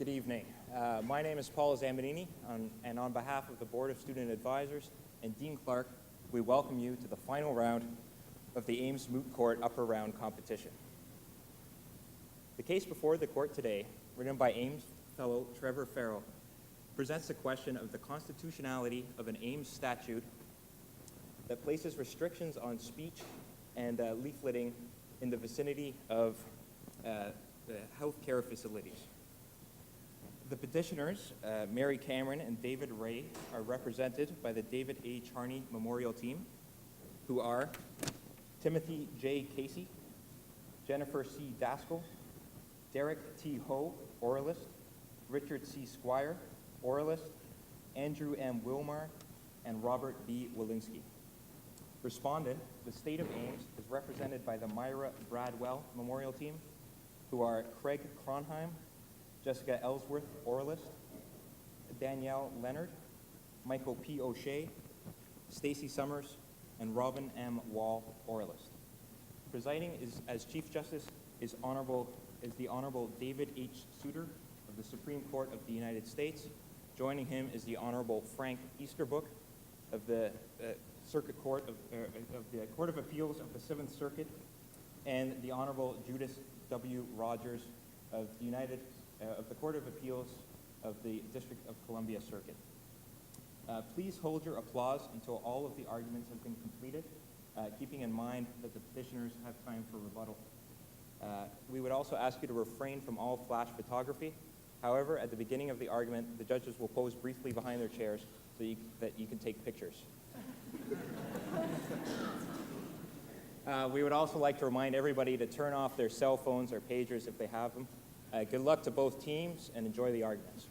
Good evening. My name is Paul Zambonini, and on behalf of the Board of Student Advisors and Dean Clark, we welcome you to the final round of the Ames Moot Court Upper Round competition. The case before the court today, written by Ames fellow Trevor Farrell, presents the question of the constitutionality of an Ames statute that places restrictions on speech and leafleting in the vicinity of the healthcare facilities. The petitioners, Mary Cameron and David Ray, are represented by the David A. Charney Memorial Team, who are Timothy J. Casey, Jennifer C. Daskell, Derek T. Ho, oralist, Richard C. Squire, oralist, Andrew M. Wilmar, and Robert B. Walensky. Respondent, the State of Ames, is represented by the Myra Bradwell Memorial Team, who are Craig Cronheim, Jessica Ellsworth, oralist, Danielle Leonard, Michael P. O'Shea, Stacy Summers, and Robin M. Wall, oralist. Presiding as Chief Justice is the Honorable David H. Souter of the Supreme Court of the United States. Joining him is the Honorable Frank Easterbrook of the Circuit Court of the Court of Appeals of the Seventh Circuit, and the Honorable Judith W. Rogers of the Court of Appeals of the District of Columbia Circuit. Please hold your applause until all of the arguments have been completed, keeping in mind that the petitioners have time for rebuttal. We would also ask you to refrain from all flash photography. However, at the beginning of the argument, the judges will pose briefly behind their chairs so that you can take pictures. We would also like to remind everybody to turn off their cell phones or pagers if they have them. Good luck to both teams and enjoy the arguments.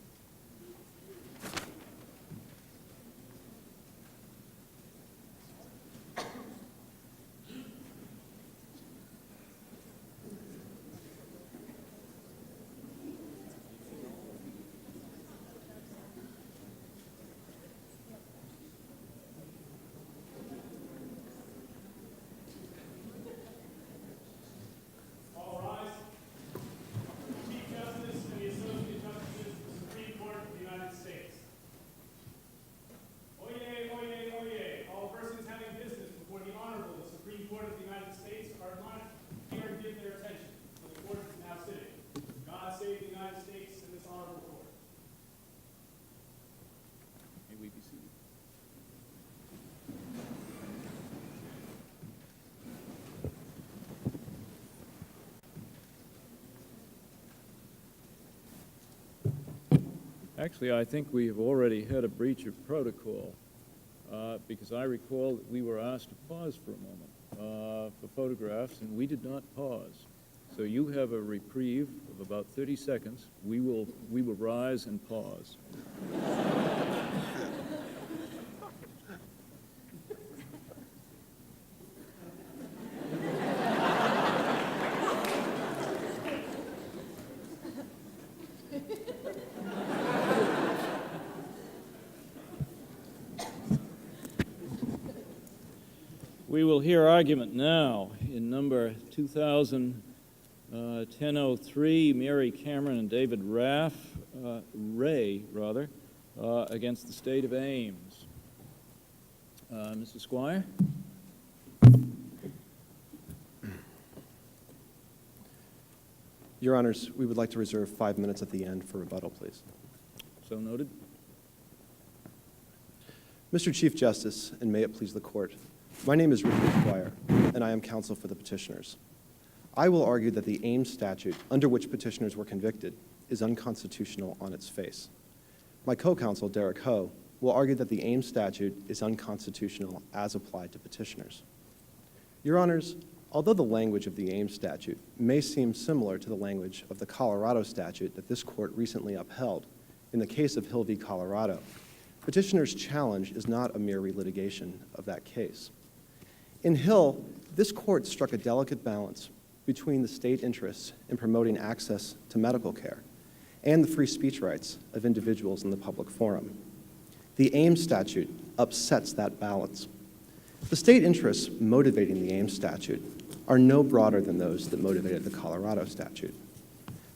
Actually, I think we have already had a breach of protocol because I recall that we were asked to pause for a moment for photographs, and we did not pause. So you have a reprieve of about 30 seconds. We will rise and pause. We will hear argument now in number 2010-03, Mary Cameron and David Ray, against the State of Ames. Mr. Squire? Your Honors, we would like to reserve 5 minutes at the end for rebuttal, please. So noted. Mr. Chief Justice, and may it please the Court, my name is Richard Squire, and I am counsel for the petitioners. I will argue that the Ames statute, under which petitioners were convicted, is unconstitutional on its face. My co-counsel, Derek Ho, will argue that the Ames statute is unconstitutional as applied to petitioners. Your Honors, although the language of the Ames statute may seem similar to the language of the Colorado statute that this Court recently upheld in the case of Hill v. Colorado, petitioners' challenge is not a mere relitigation of that case. In Hill, this Court struck a delicate balance between the state interests in promoting access to medical care and the free speech rights of individuals in the public forum. The Ames statute upsets that balance. The state interests motivating the Ames statute are no broader than those that motivated the Colorado statute.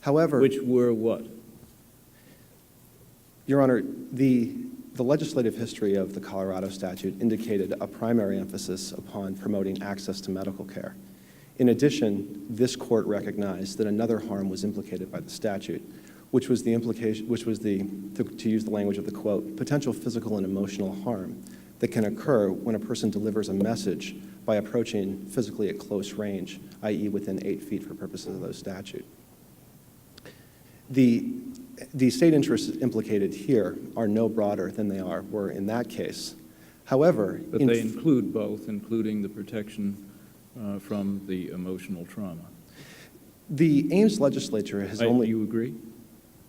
However, which were what? Your Honor, the legislative history of the Colorado statute indicated a primary emphasis upon promoting access to medical care. In addition, this court recognized that another harm was implicated by the statute, which was to use the language of the quote, potential physical and emotional harm that can occur when a person delivers a message by approaching physically at close range, i.e. within 8 feet for purposes of those statute. The state interests implicated here are no broader than they were in that case. However, But they include both, including the protection from the emotional trauma. The Ames legislature has Do you agree?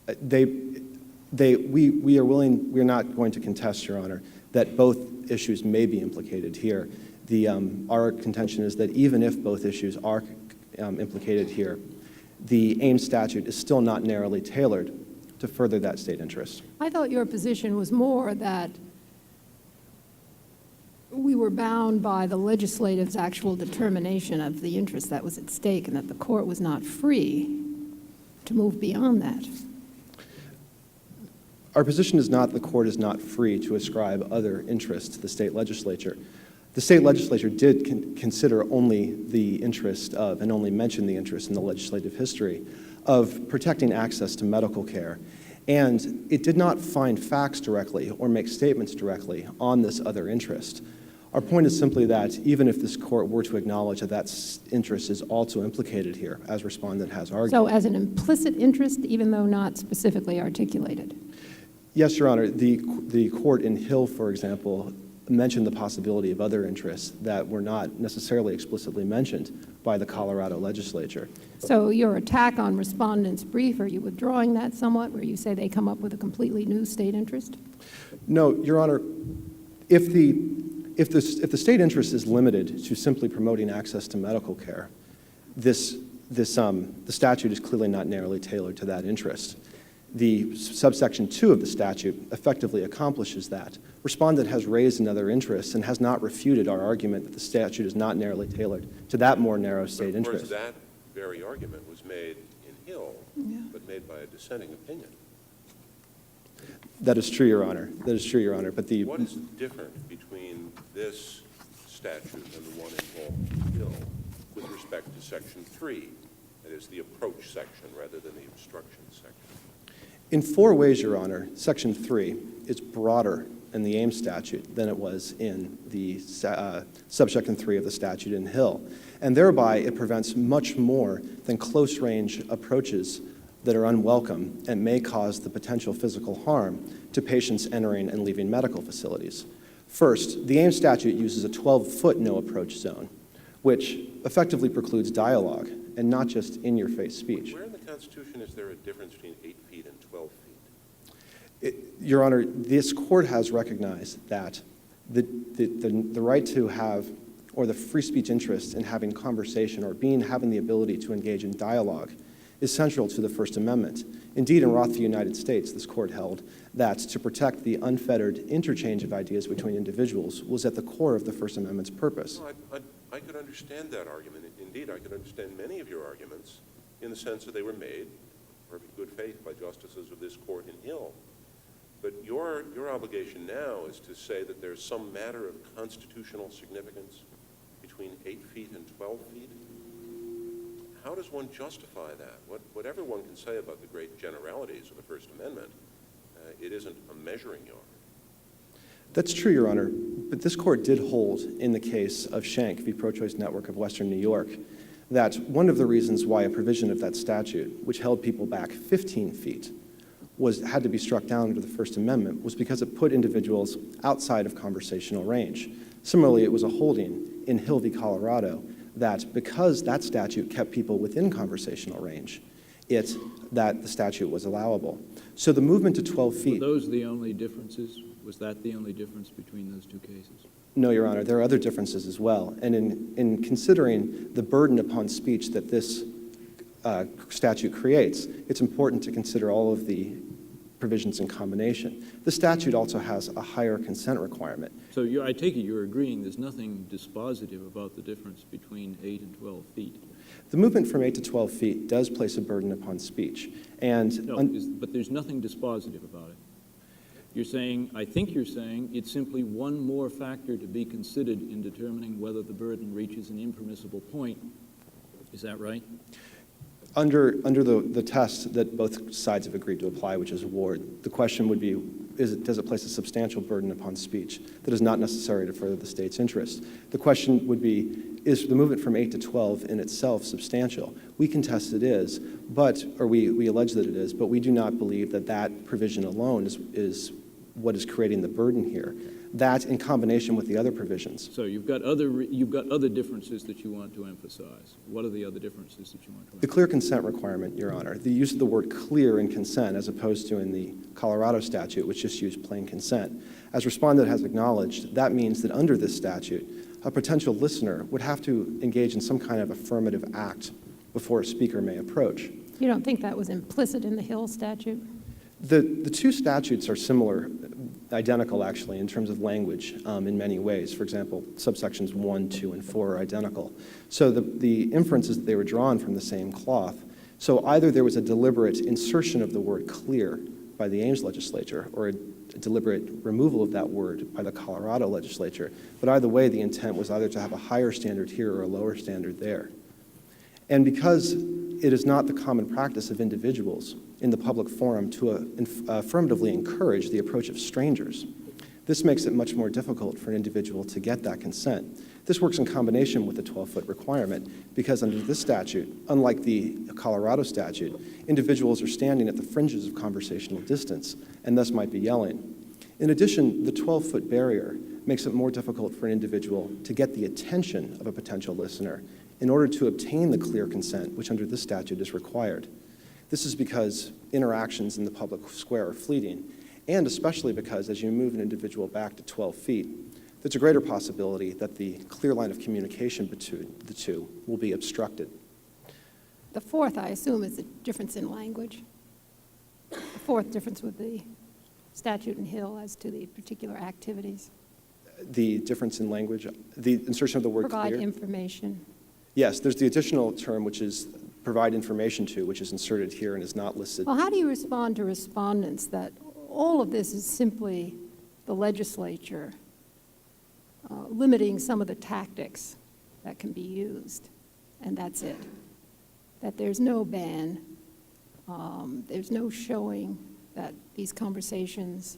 We are not going to contest, Your Honor, that both issues may be implicated here. Our contention is that even if both issues are implicated here, the Ames statute is still not narrowly tailored to further that state interest. I thought your position was more that we were bound by the legislative's actual determination of the interest that was at stake, and that the court was not free to move beyond that. Our position is not the court is not free to ascribe other interests to the state legislature. The state legislature did consider only the interest of, and only mention the interest in the legislative history, of protecting access to medical care. And it did not find facts directly or make statements directly on this other interest. Our point is simply that even if this court were to acknowledge that that interest is also implicated here, as Respondent has argued. So as an implicit interest, even though not specifically articulated? Yes, Your Honor. The court in Hill, for example, mentioned the possibility of other interests that were not necessarily explicitly mentioned by the Colorado legislature. So your attack on Respondent's brief, are you withdrawing that somewhat, where you say they come up with a completely new state interest? No, Your Honor. If the state interest is limited to simply promoting access to medical care, the statute is clearly not narrowly tailored to that interest. The subsection 2 of the statute effectively accomplishes that. Respondent has raised another interest and has not refuted our argument that the statute is not narrowly tailored to that more narrow state interest. Of course, that very argument was made in Hill, but made by a dissenting opinion. That is true, Your Honor. That is true, Your Honor. But what is different between this statute and the one involved in Hill with respect to Section 3, that is the approach section rather than the obstruction section? In 4 ways, Your Honor, Section 3 is broader in the Ames statute than it was in the subsection 3 of the statute in Hill. And thereby, it prevents much more than close-range approaches that are unwelcome and may cause the potential physical harm to patients entering and leaving medical facilities. First, the Ames statute uses a 12-foot no-approach zone, which effectively precludes dialogue and not just in-your-face speech. Where in the Constitution is there a difference between 8 feet and 12 feet? Your Honor, this court has recognized that the right to have, or the free speech interest in having conversation or having the ability to engage in dialogue is central to the First Amendment. Indeed, in Roth v. United States, this court held that to protect the unfettered interchange of ideas between individuals was at the core of the First Amendment's purpose. Well, I could understand that argument. Indeed, I could understand many of your arguments in the sense that they were made in perfect good faith by justices of this court in Hill. But your obligation now is to say that there's some matter of constitutional significance between 8 feet and 12 feet. How does one justify that? Whatever one can say about the great generalities of the First Amendment, it isn't a measuring yard. That's true, Your Honor, but this court did hold in the case of Schenck v. Pro-Choice Network of Western New York that one of the reasons why a provision of that statute, which held people back 15 feet, had to be struck down under the First Amendment was because it put individuals outside of conversational range. Similarly, it was a holding in Hill v. Colorado that because that statute kept people within conversational range, that the statute was allowable. So the movement to 12 feet... Were those the only differences? Was that the only difference between those two cases? No, Your Honor, there are other differences as well. And in considering the burden upon speech that this statute creates, it's important to consider all of the provisions in combination. The statute also has a higher consent requirement. So I take it you're agreeing there's nothing dispositive about the difference between 8 and 12 feet? The movement from 8 to 12 feet does place a burden upon speech. And but there's nothing dispositive about it. You're saying, I think you're saying, it's simply one more factor to be considered in determining whether the burden reaches an impermissible point. Is that right? Under the test that both sides have agreed to apply, which is Ward, the question would be, does it place a substantial burden upon speech that is not necessary to further the state's interest? The question would be, is the movement from 8 to 12 in itself substantial? We contest it is, or we allege that it is, but we do not believe that that provision alone is what is creating the burden here. That, in combination with the other provisions. So you've got other differences that you want to emphasize. What are the other differences that you want to emphasize? The clear consent requirement, Your Honor, the use of the word clear in consent as opposed to in the Colorado statute, which just used plain consent. As Respondent has acknowledged, that means that under this statute, a potential listener would have to engage in some kind of affirmative act before a speaker may approach. You don't think that was implicit in the Hill statute? The two statutes are similar, identical actually, in terms of language in many ways. For example, subsections 1, 2, and 4 are identical. So the inferences that they were drawn from the same cloth. So either there was a deliberate insertion of the word clear by the Ames legislature or a deliberate removal of that word by the Colorado legislature. But either way, the intent was either to have a higher standard here or a lower standard there. And because it is not the common practice of individuals in the public forum to affirmatively encourage the approach of strangers, this makes it much more difficult for an individual to get that consent. This works in combination with the 12-foot requirement because under this statute, unlike the Colorado statute, individuals are standing at the fringes of conversational distance and thus might be yelling. In addition, the 12-foot barrier makes it more difficult for an individual to get the attention of a potential listener in order to obtain the clear consent, which under this statute is required. This is because interactions in the public square are fleeting, and especially because as you move an individual back to 12 feet, there's a greater possibility that the clear line of communication between the two will be obstructed. The fourth, I assume, is the difference in language. The fourth difference with the statute in Hill as to the particular activities. The difference in language, the insertion of the word Provide clear? information. Yes, there's the additional term, which is provide information to, which is inserted here and is not listed. Well, how do you respond to respondents that all of this is simply the legislature limiting some of the tactics that can be used, and that's it? That there's no ban, there's no showing that these conversations,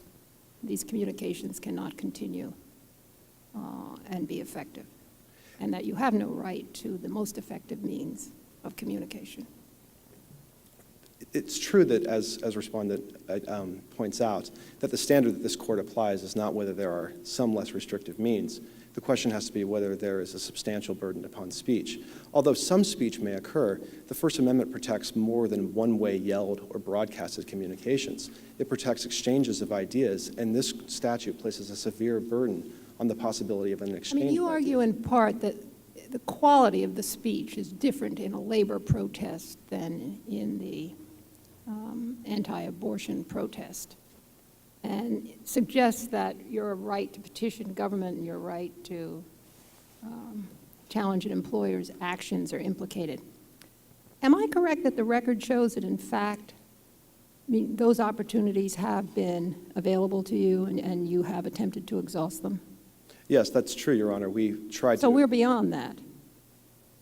these communications cannot continue and be effective, and that you have no right to the most effective means of communication. It's true that, as Respondent points out, that the standard that this court applies is not whether there are some less restrictive means. The question has to be whether there is a substantial burden upon speech. Although some speech may occur, the First Amendment protects more than one-way yelled or broadcasted communications. It protects exchanges of ideas, and this statute places a severe burden on the possibility of an exchange. I mean, you of argue ideas. in part that the quality of the speech is different in a labor protest than in the anti-abortion protest, and suggests that your right to petition government and your right to challenge an employer's actions are implicated. Am I correct that the record shows that, in fact, those opportunities have been available to you and you have attempted to exhaust them? Yes, that's true, Your Honor. We tried to. So we're beyond that.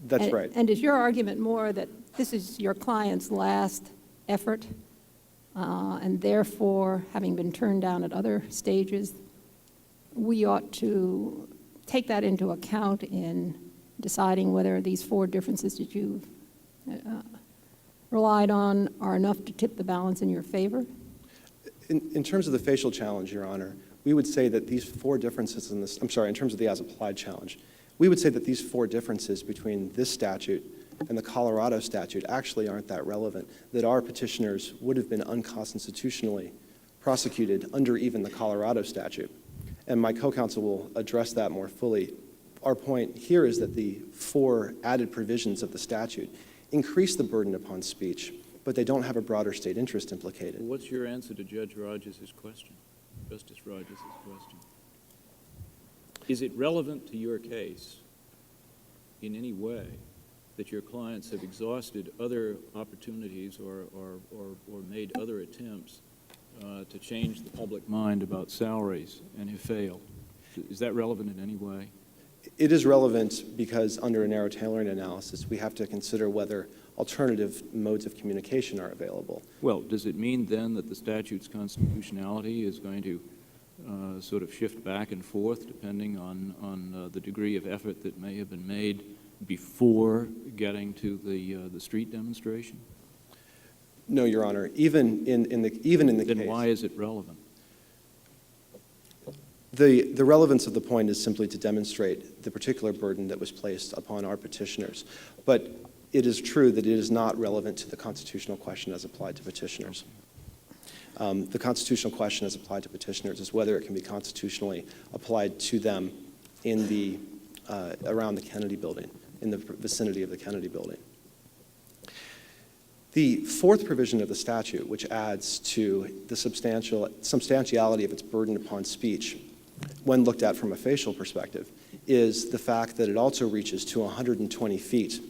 That's right. And is your argument more that this is your client's last effort, and therefore, having been turned down at other stages, we ought to take that into account in deciding whether these four differences that you've relied on are enough to tip the balance in your favor? In terms of the facial challenge, Your Honor, we would say that these four differences in this, in terms of the as-applied challenge, we would say that these four differences between this statute and the Colorado statute actually aren't that relevant, that our petitioners would have been unconstitutionally prosecuted under even the Colorado statute. And my co-counsel will address that more fully. Our point here is that the four added provisions of the statute increase the burden upon speech, but they don't have a broader state interest implicated. What's your answer to Judge Rogers' question, Justice Rogers' question? Is it relevant to your case in any way that your clients have exhausted other opportunities or made other attempts to change the public mind about salaries and have failed. Is that relevant in any way? It is relevant because under a narrow tailoring analysis, we have to consider whether alternative modes of communication are available. Well, does it mean then that the statute's constitutionality is going to sort of shift back and forth depending on the degree of effort that may have been made before getting to the street demonstration? No, Your Honor. Even in the case. Then why is it relevant? The relevance of the point is simply to demonstrate the particular burden that was placed upon our petitioners. But it is true that it is not relevant to the constitutional question as applied to petitioners. The constitutional question as applied to petitioners is whether it can be constitutionally applied to them in the, around the Kennedy building, in the vicinity of the Kennedy building. The fourth provision of the statute, which adds to the substantiality of its burden upon speech, when looked at from a facial perspective, is the fact that it also reaches to 120 feet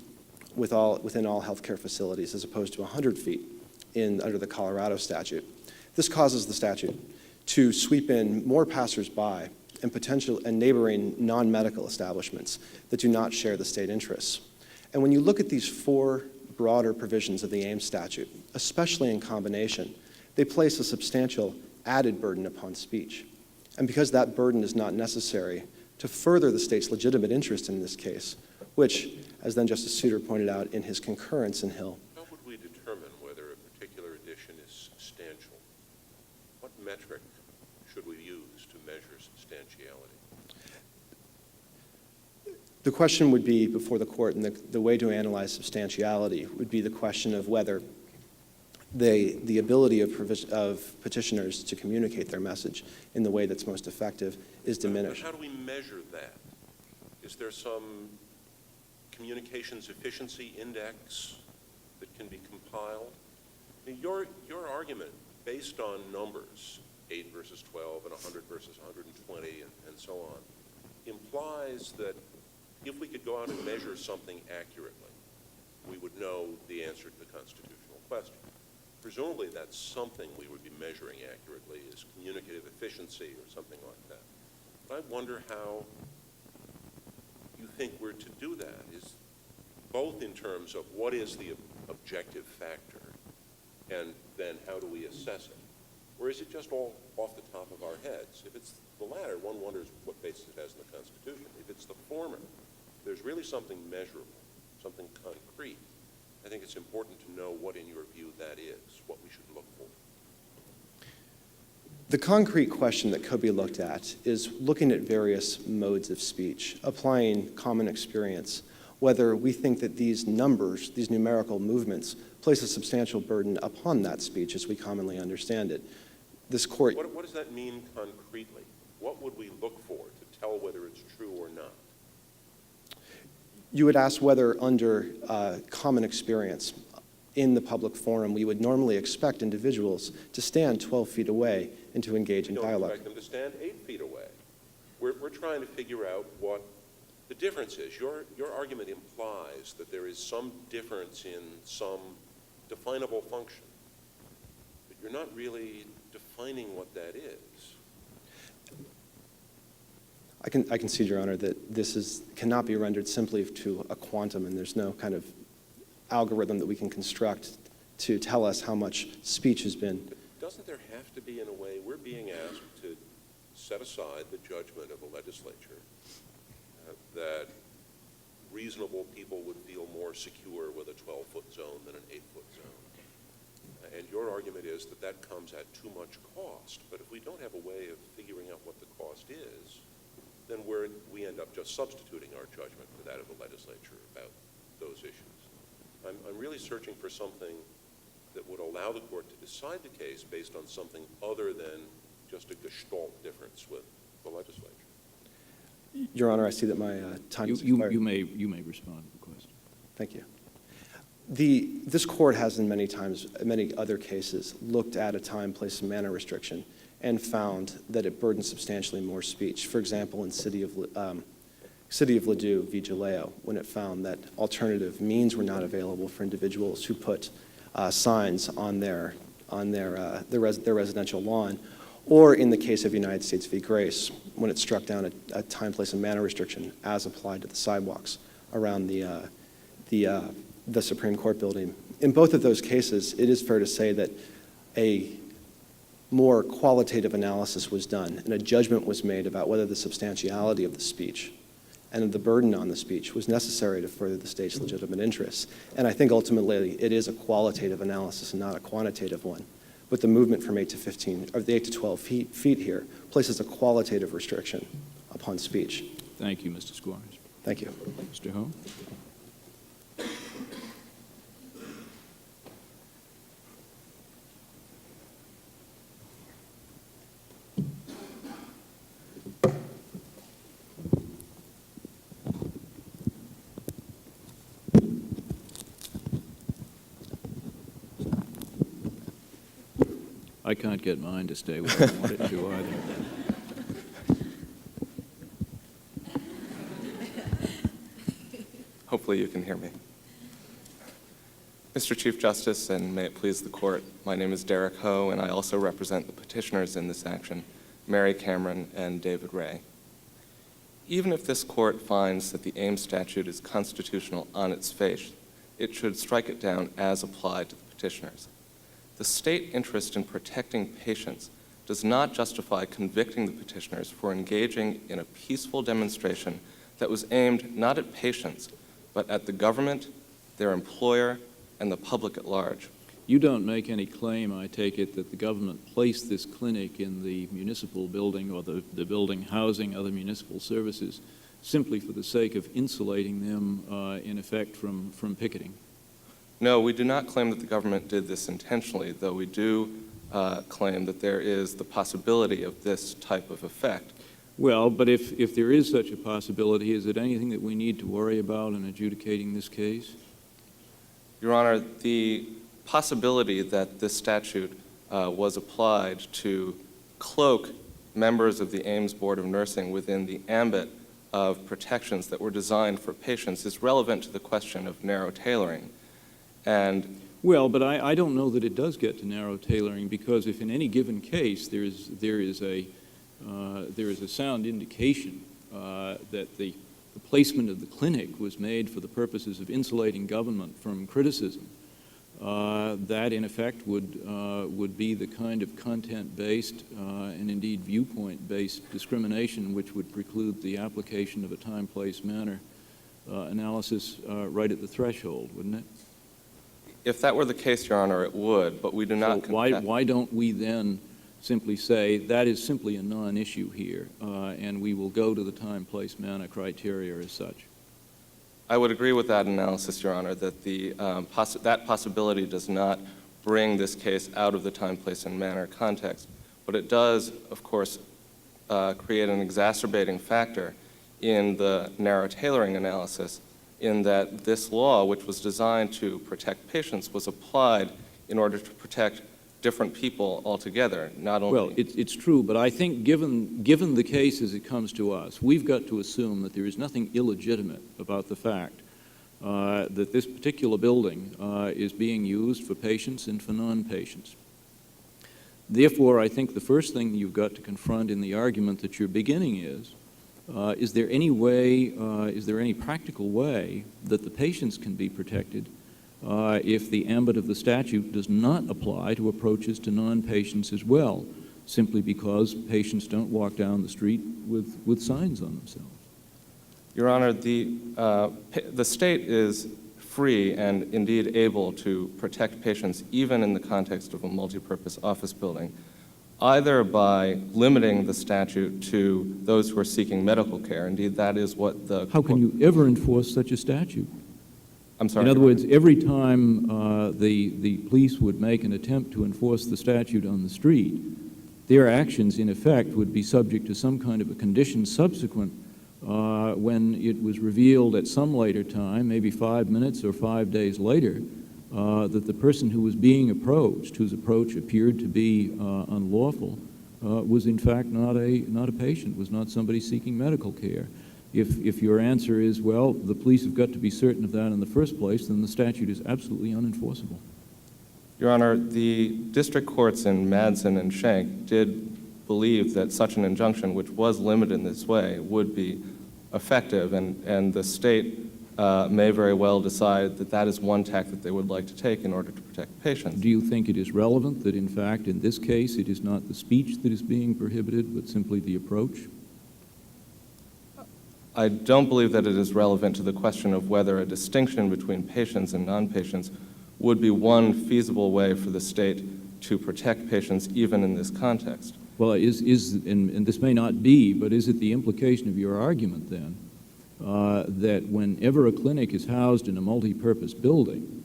within all healthcare facilities, as opposed to 100 feet under the Colorado statute. This causes the statute to sweep in more passersby and neighboring non-medical establishments that do not share the state interests. And when you look at these four broader provisions of the Ames statute, especially in combination, they place a substantial added burden upon speech. And because that burden is not necessary to further the state's legitimate interest in this case, which, as then Justice Souter pointed out in his concurrence in Hill. How would we determine whether a particular addition is substantial? What metric should we use to measure substantiality? The question would be before the court, and the way to analyze substantiality would be the question of whether the ability of petitioners to communicate their message in the way that's most effective is diminished. But how do we measure that? Is there some communications efficiency index that can be compiled? I mean, your argument, based on numbers, 8 versus 12 and 100 versus 120 and so on, implies that if we could go out and measure something accurately, we would know the answer to the constitutional question. Presumably that's something we would be measuring accurately, is communicative efficiency or something like that. But I wonder how you think we're to do that, is both in terms of what is the objective factor and then how do we assess it? Or is it just all off the top of our heads? If it's the latter, one wonders what basis it has in the Constitution. If it's the former, there's really something measurable, something concrete. I think it's important to know what, in your view, that is, what we should look for. The concrete question that could be looked at is looking at various modes of speech, applying common experience, whether we think that these numbers, these numerical movements, place a substantial burden upon that speech as we commonly understand it. This court... What does that mean concretely? What would we look for to tell whether it's true or not? You would ask whether under common experience in the public forum we would normally expect individuals to stand 12 feet away and to engage in dialogue. We don't expect them to stand 8 feet away. We're trying to figure out what the difference is. Your argument implies that there is some difference in some definable function, but you're not really defining what that is. I concede, Your Honor, that this cannot be rendered simply to a quantum, and there's no kind of algorithm that we can construct to tell us how much speech has been. But doesn't there have to be, in a way, we're being asked to set aside the judgment of the legislature that reasonable people would feel more secure with a 12-foot zone than an 8-foot zone. And your argument is that that comes at too much cost. But if we don't have a way of figuring out what the cost is, then we end up just substituting our judgment for that of the legislature about those issues. I'm really searching for something that would allow the court to decide the case based on something other than just a gestalt difference with the legislature. Your Honor, I see that my time is expired. You may respond to the question. Thank you. This court has in many other cases looked at a time, place, and manner restriction and found that it burdened substantially more speech. For example, in City of Ladue v. Jaleo, when it found that alternative means were not available for individuals who put signs on their on their residential lawn, or in the case of United States v. Grace, when it struck down a time, place, and manner restriction as applied to the sidewalks around the Supreme Court building. In both of those cases, it is fair to say that a more qualitative analysis was done, and a judgment was made about whether the substantiality of the speech and the burden on the speech was necessary to further the state's legitimate interests. And I think ultimately it is a qualitative analysis and not a quantitative one. But the movement from 8 to 15, or the 8 to 12 feet here, places a qualitative restriction upon speech. Thank you, Mr. Squires. Thank you. Mr. Ho? I can't get mine to stay where I want it to either. Hopefully you can hear me. Mr. Chief Justice, and may it please the court, my name is Derek Ho, and I also represent the petitioners in this action, Mary Cameron and David Ray. Even if this court finds that the Ames statute is constitutional on its face, it should strike it down as applied to the petitioners. The state interest in protecting patients does not justify convicting the petitioners for engaging in a peaceful demonstration that was aimed not at patients, but at the government, their employer, and the public at large. You don't make any claim, I take it, that the government placed this clinic in the municipal building or the building housing other municipal services simply for the sake of insulating them, in effect, from picketing? No, we do not claim that the government did this intentionally, though we do claim that there is the possibility of this type of effect. Well, but if there is such a possibility, is it anything that we need to worry about in adjudicating this case? Your Honor, the possibility that this statute was applied to cloak members of the Ames Board of Nursing within the ambit of protections that were designed for patients is relevant to the question of narrow tailoring. Well, but I don't know that it does get to narrow tailoring, because if in any given case there is a sound indication that the placement of the clinic was made for the purposes of insulating government from criticism, that in effect would be the kind of content-based and indeed viewpoint-based discrimination which would preclude the application of a time, place, manner analysis right at the threshold, wouldn't it? If that were the case, Your Honor, it would, but we do not. So why don't we then simply say that is simply a non-issue here, and we will go to the time, place, manner criteria as such? I would agree with that analysis, Your Honor, that that possibility does not bring this case out of the time, place, and manner context, but it does, of course, create an exacerbating factor in the narrow tailoring analysis, in that this law, which was designed to protect patients, was applied in order to protect different people altogether, not only... Well, it's true, but I think given the case as it comes to us, we've got to assume that there is nothing illegitimate about the fact that this particular building is being used for patients and for non-patients. Therefore, I think the first thing you've got to confront in the argument that you're beginning is there any way, is there any practical way that the patients can be protected if the ambit of the statute does not apply to approaches to non-patients as well, simply because patients don't walk down the street with signs on themselves? Your Honor, the state is free and indeed able to protect patients even in the context of a multipurpose office building, either by limiting the statute to those who are seeking medical care. Indeed, that is what the... How can you ever enforce such a statute? I'm sorry? In other words, every time the police would make an attempt to enforce the statute on the street, their actions, in effect, would be subject to some kind of a condition subsequent when it was revealed at some later time, maybe 5 minutes or 5 days later, that the person who was being approached, whose approach appeared to be unlawful, was in fact not a patient, was not somebody seeking medical care. If your answer is, well, the police have got to be certain of that in the first place, then the statute is absolutely unenforceable. Your Honor, the district courts in Madsen and Schenck did believe that such an injunction, which was limited in this way, would be effective, and the state may very well decide that that is one tack that they would like to take in order to protect patients. Do you think it is relevant that, in fact, in this case, it is not the speech that is being prohibited, but simply the approach? I don't believe that it is relevant to the question of whether a distinction between patients and non-patients would be one feasible way for the state to protect patients even in this context. Well, and this may not be, but is it the implication of your argument then that whenever a clinic is housed in a multi-purpose building,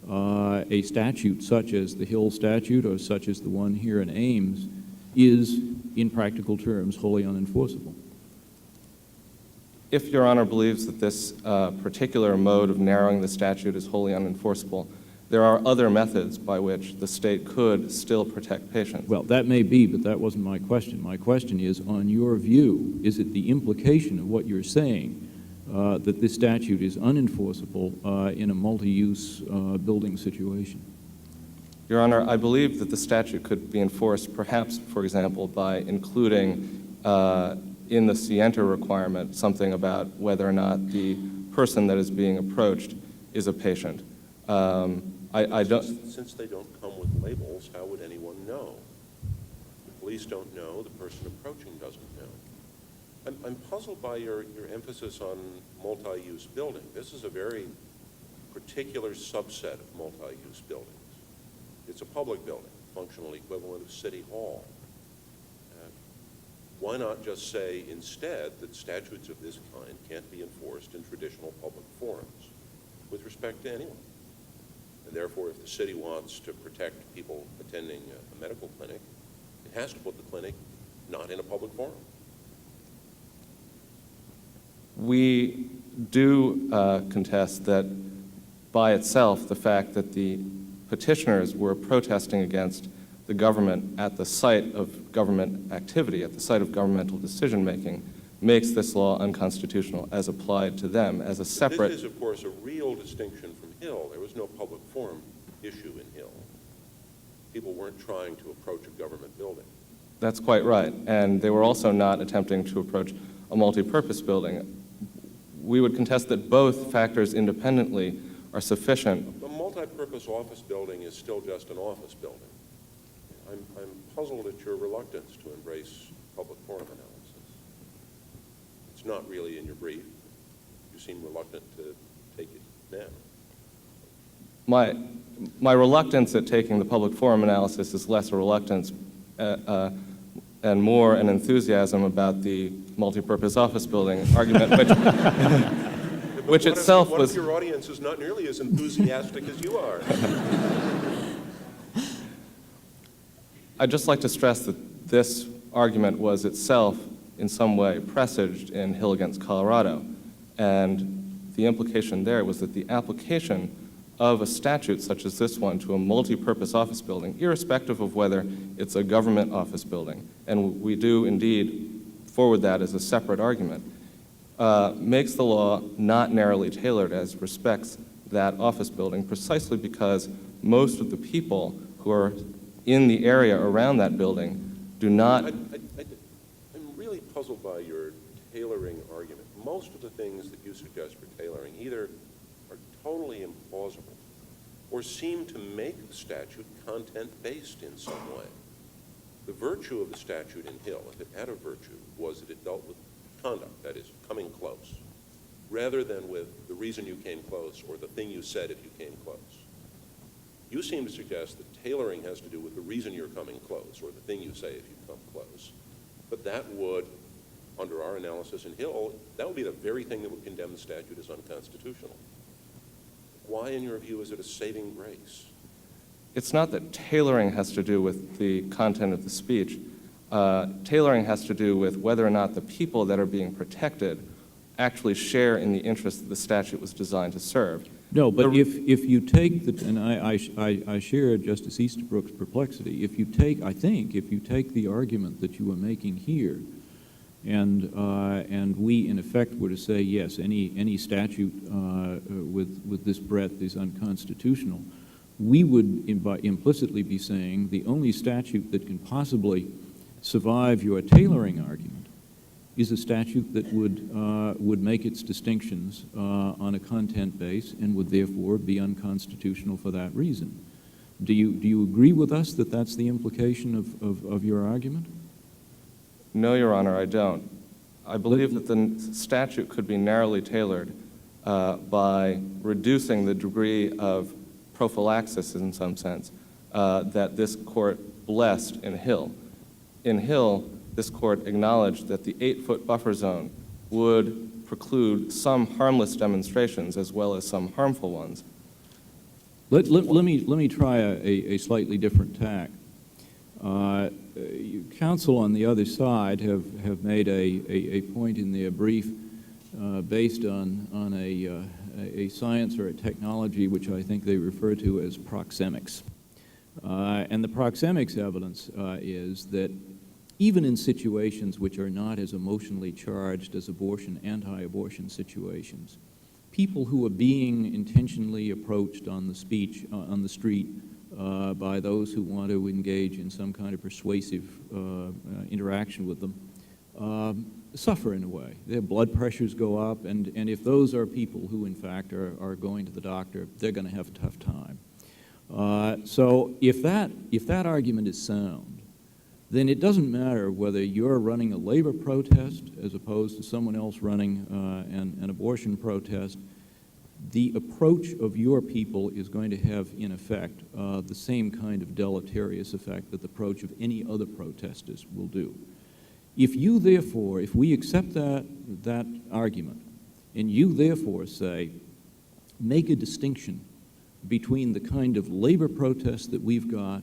a statute such as the Hill statute or such as the one here in Ames is, in practical terms, wholly unenforceable? If Your Honor believes that this particular mode of narrowing the statute is wholly unenforceable, there are other methods by which the state could still protect patients. Well, that may be, but that wasn't my question. My question is, on your view, is it the implication of what you're saying that this statute is unenforceable in a multi-use building situation? Your Honor, I believe that the statute could be enforced perhaps, for example, by including in the scienter requirement something about whether or not the person that is being approached is a patient. I don't. Since they don't come with labels, how would anyone know? The police don't know, the person approaching doesn't know. I'm puzzled by your emphasis on multi-use building. This is a very particular subset of multi-use buildings. It's a public building, functional equivalent of City Hall. Why not just say instead that statutes of this kind can't be enforced in traditional public forums with respect to anyone? And therefore, if the city wants to protect people attending a medical clinic, it has to put the clinic not in a public forum. We do contest that by itself, the fact that the petitioners were protesting against the government at the site of government activity, at the site of governmental decision-making, makes this law unconstitutional as applied to them as a separate... This is, of course, a real distinction from Hill. There was no public forum issue in Hill. People weren't trying to approach a government building. That's quite right. And they were also not attempting to approach a multi-purpose building. We would contest that both factors independently are sufficient. A multi-purpose office building is still just an office building. I'm puzzled at your reluctance to embrace public forum analysis. It's not really in your brief. You seem reluctant to take it now. My reluctance at taking the public forum analysis is less a reluctance and more an enthusiasm about the multi-purpose office building argument, which itself was... What if your audience is not nearly as enthusiastic as you are? I'd just like to stress that this argument was itself in some way presaged in Hill against Colorado, and the implication there was that the application of a statute such as this one to a multi-purpose office building, irrespective of whether it's a government office building, and we do indeed forward that as a separate argument, makes the law not narrowly tailored as respects that office building, precisely because most of the people who are in the area around that building do not... I'm really puzzled by your tailoring argument. Most of the things that you suggest for tailoring either are totally implausible or seem to make the statute content-based in some way. The virtue of the statute in Hill, if it had a virtue, was that it dealt with conduct, that is, coming close, rather than with the reason you came close or the thing you said if you came close. You seem to suggest that tailoring has to do with the reason you're coming close or the thing you say if you come close. But that would, under our analysis in Hill, that would be the very thing that would condemn the statute as unconstitutional. Why, in your view, is it a saving grace? It's not that tailoring has to do with the content of the speech. Tailoring has to do with whether or not the people that are being protected actually share in the interests that the statute was designed to serve. No, but if you take the, and I share Justice Easterbrook's perplexity, if you take the argument that you are making here, and we in effect were to say, yes, any statute with this breadth is unconstitutional, we would implicitly be saying the only statute that can possibly survive your tailoring argument is a statute that would make its distinctions on a content base and would therefore be unconstitutional for that reason. Do you agree with us that that's the implication of your argument? No, Your Honor, I don't. I believe that the statute could be narrowly tailored by reducing the degree of prophylaxis, in some sense, that this court blessed in Hill. In Hill, this court acknowledged that the 8-foot buffer zone would preclude some harmless demonstrations as well as some harmful ones. Let me try a slightly different tack. Counsel on the other side have made a point in their brief based on a science or a technology which I think they refer to as proxemics. And the proxemics evidence is that even in situations which are not as emotionally charged as abortion, anti-abortion situations, people who are being intentionally approached on the street by those who want to engage in some kind of persuasive interaction with them suffer in a way. Their blood pressures go up, and if those are people who in fact are going to the doctor, they're going to have a tough time. So if that argument is sound, then it doesn't matter whether you're running a labor protest as opposed to someone else running an abortion protest. The approach of your people is going to have, in effect, the same kind of deleterious effect that the approach of any other protesters will do. If we accept that argument, and you therefore say, make a distinction between the kind of labor protest that we've got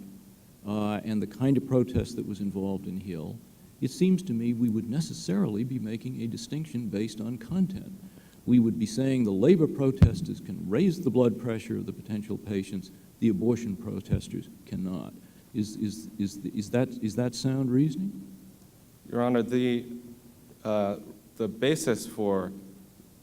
and the kind of protest that was involved in Hill, it seems to me we would necessarily be making a distinction based on content. We would be saying the labor protesters can raise the blood pressure of the potential patients, the abortion protesters cannot. Is that sound reasoning? Your Honor, the basis for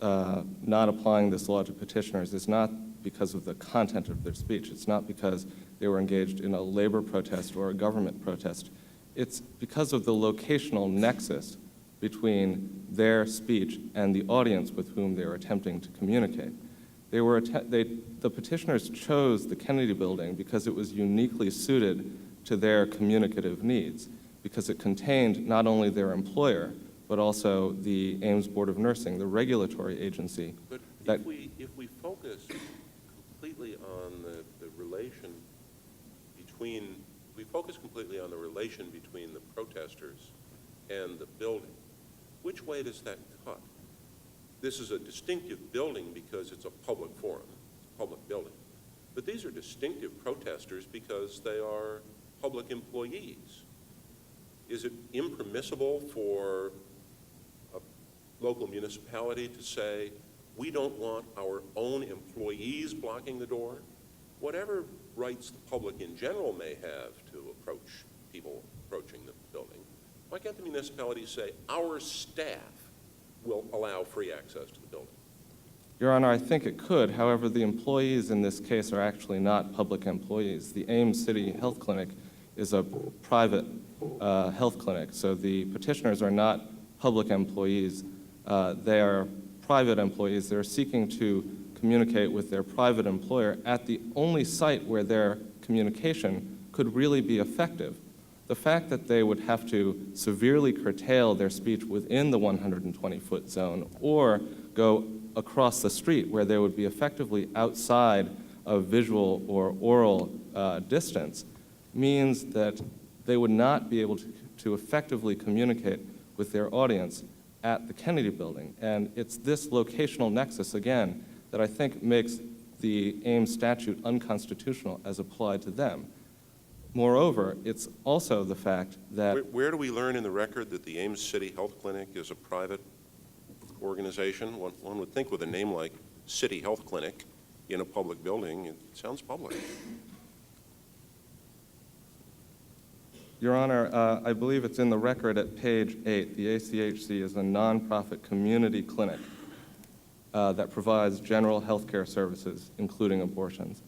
not applying this law to petitioners is not because of the content of their speech. It's not because they were engaged in a labor protest or a government protest. It's because of the locational nexus between their speech and the audience with whom they were attempting to communicate. The petitioners chose the Kennedy Building because it was uniquely suited to their communicative needs, because it contained not only their employer, but also the Ames Board of Nursing, the regulatory agency. But if we focus completely on the relation between, the protesters and the building, which way does that cut? This is a distinctive building because it's a public forum, it's a public building. But these are distinctive protesters because they are public employees. Is it impermissible for a local municipality to say, we don't want our own employees blocking the door? Whatever rights the public in general may have to approach people approaching the building, why can't the municipality say, our staff will allow free access to the building? Your Honor, I think it could. However, the employees in this case are actually not public employees. The Ames City Health Clinic is a private health clinic, so the petitioners are not public employees. They are private employees. They're seeking to communicate with their private employer at the only site where their communication could really be effective. The fact that they would have to severely curtail their speech within the 120-foot zone or go across the street where they would be effectively outside of visual or oral distance means that they would not be able to effectively communicate with their audience at the Kennedy Building. And it's this locational nexus, again, that I think makes the Ames statute unconstitutional as applied to them. Moreover, it's also the fact that... Where do we learn in the record that the Ames City Health Clinic is a private organization? One would think with a name like City Health Clinic in a public building, it sounds public. Your Honor, I believe it's in the record at page 8. The ACHC is a nonprofit community clinic that provides general health care services, including abortions.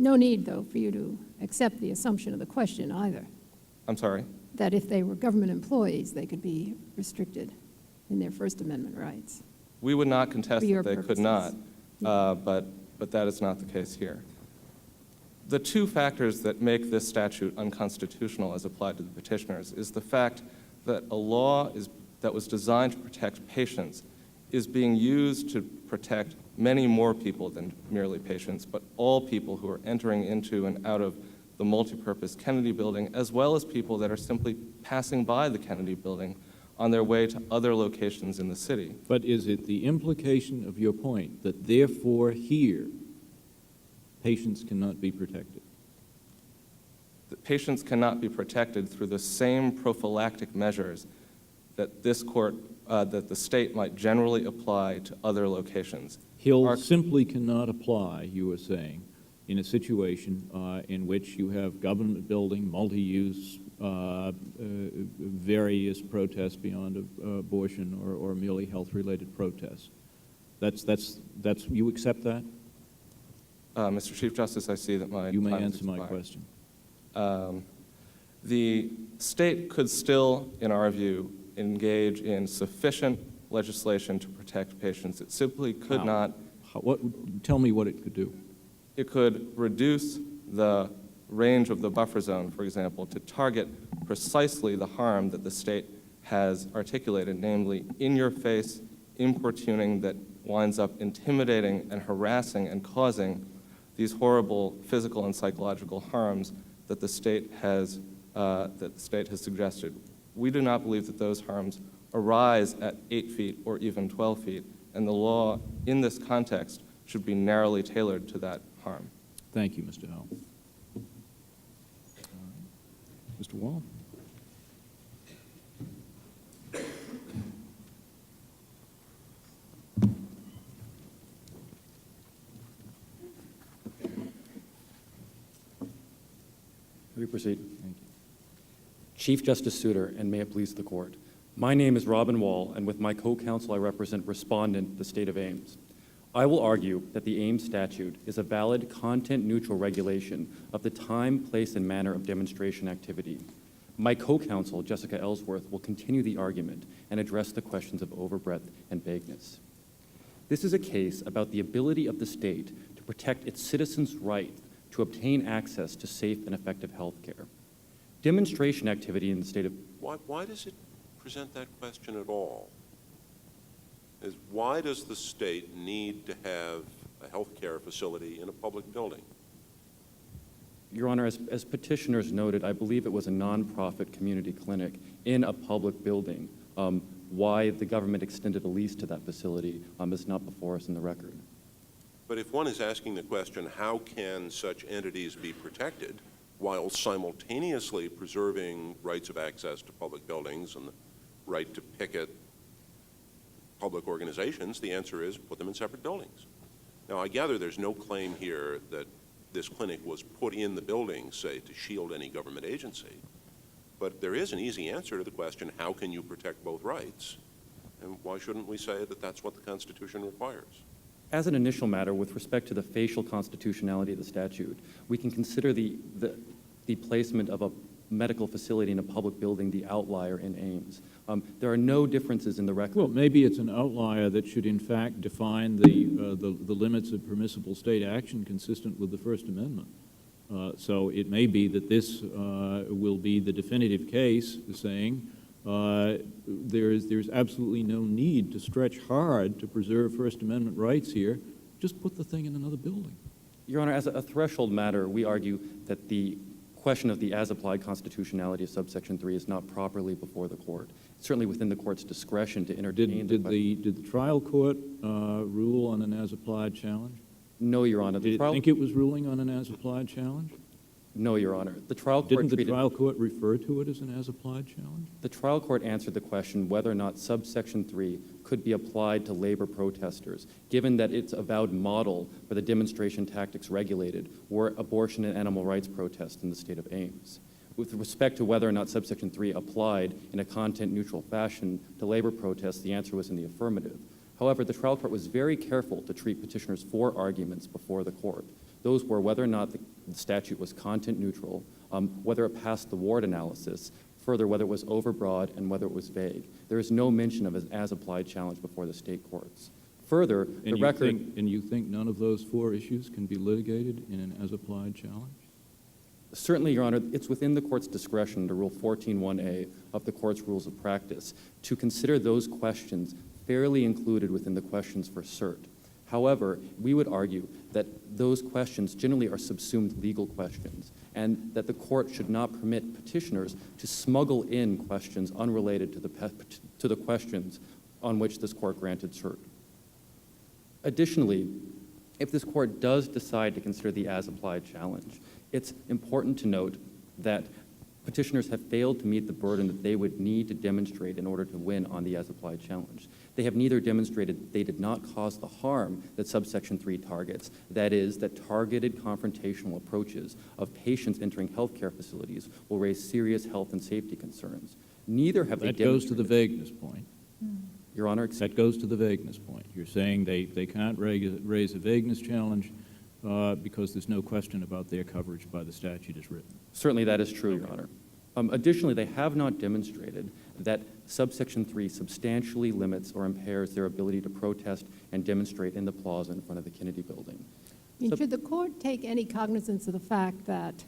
No need, though, for you to accept the assumption of the question either, I'm sorry? that if they were government employees, they could be restricted in their First Amendment rights. We would not contest For your that they could not, purposes. but that is not the case here. The two factors that make this statute unconstitutional as applied to the petitioners is the fact that a law that was designed to protect patients is being used to protect many more people than merely patients, but all people who are entering into and out of the multipurpose Kennedy building, as well as people that are simply passing by the Kennedy building on their way to other locations in the city. But is it the implication of your point that therefore here, patients cannot be protected? That patients cannot be protected through the same prophylactic measures that this court, that the state might generally apply to other locations. Hill simply cannot apply, you are saying, in a situation in which you have government building, multi-use, various protests beyond abortion or merely health-related protests. That's you accept that? Mr. Chief Justice, I see that my You may time has answer my expired. question. The state could still, in our view, engage in sufficient legislation to protect patients. It simply could How? not. Tell me what it could do. It could reduce the range of the buffer zone, for example, to target precisely the harm that the state has articulated, namely in-your-face importuning that winds up intimidating and harassing and causing these horrible physical and psychological harms that the state has suggested. We do not believe that those harms arise at 8 feet or even 12 feet, and the law in this context should be narrowly tailored to that harm. Thank you, Mr. Howell. Mr. Wall? We proceed. Thank you. Chief Justice Souter, and may it please the court. My name is Robin Wall, and with my co-counsel I represent Respondant, the state of Ames. I will argue that the Ames statute is a valid content-neutral regulation of the time, place, and manner of demonstration activity. My co-counsel, Jessica Ellsworth, will continue the argument and address the questions of overbreadth and vagueness. This is a case about the ability of the state to protect its citizens' right to obtain access to safe and effective health care. Demonstration activity in the state of... Why does it present that question at all? Why does the state need to have a health care facility in a public building? Your Honor, as petitioners noted, I believe it was a nonprofit community clinic in a public building. Why the government extended a lease to that facility is not before us in the record. But if one is asking the question, how can such entities be protected while simultaneously preserving rights of access to public buildings and the right to picket public organizations, the answer is put them in separate buildings. Now, I gather there's no claim here that this clinic was put in the building, say, to shield any government agency. But there is an easy answer to the question, how can you protect both rights? And why shouldn't we say that that's what the Constitution requires? As an initial matter, with respect to the facial constitutionality of the statute, we can consider the placement of a medical facility in a public building the outlier in Ames. There are no differences in the record. Well, maybe it's an outlier that should in fact define the limits of permissible state action consistent with the First Amendment. So it may be that this will be the definitive case saying there's absolutely no need to stretch hard to preserve First Amendment rights here. Just put the thing in another building. Your Honor, as a threshold matter, we argue that the question of the as-applied constitutionality of subsection 3 is not properly before the court. It's certainly within the court's discretion to entertain Did the trial court rule on an as-applied challenge? No, Your Honor. Did it think it was ruling on an as-applied challenge? No, Your Honor. The trial court Didn't the trial court refer to it as an as-applied challenge? The trial court answered the question whether or not subsection 3 could be applied to labor protesters, given that its avowed model for the demonstration tactics regulated were abortion and animal rights protests in the state of Ames. With respect to whether or not subsection 3 applied in a content-neutral fashion to labor protests, the answer was in the affirmative. However, the trial court was very careful to treat petitioners' 4 arguments before the court. Those were whether or not the statute was content neutral, whether it passed the Ward analysis, further, whether it was overbroad and whether it was vague. There is no mention of an as-applied challenge before the state courts. Further, the record... And you think none of those four issues can be litigated in an as-applied challenge? Certainly, Your Honor, it's within the court's discretion under Rule 14.1a of the court's rules of practice to consider those questions fairly included within the questions for cert. However, we would argue that those questions generally are subsumed legal questions and that the court should not permit petitioners to smuggle in questions unrelated to the questions on which this court granted cert. Additionally, if this court does decide to consider the as-applied challenge, it's important to note that petitioners have failed to meet the burden that they would need to demonstrate in order to win on the as-applied challenge. They have neither demonstrated that they did not cause the harm that subsection 3 targets, that is, that targeted confrontational approaches of patients entering healthcare facilities will raise serious health and safety concerns. Neither have they demonstrated... That goes to the vagueness point. Your Honor, that goes to the vagueness point. You're saying they can't raise a vagueness challenge because there's no question about their coverage by the statute as written. Certainly that is true, Your Honor. Additionally, they have not demonstrated that subsection 3 substantially limits or impairs their ability to protest and demonstrate in the plaza in front of the Kennedy Building. Should the court take any cognizance of the fact that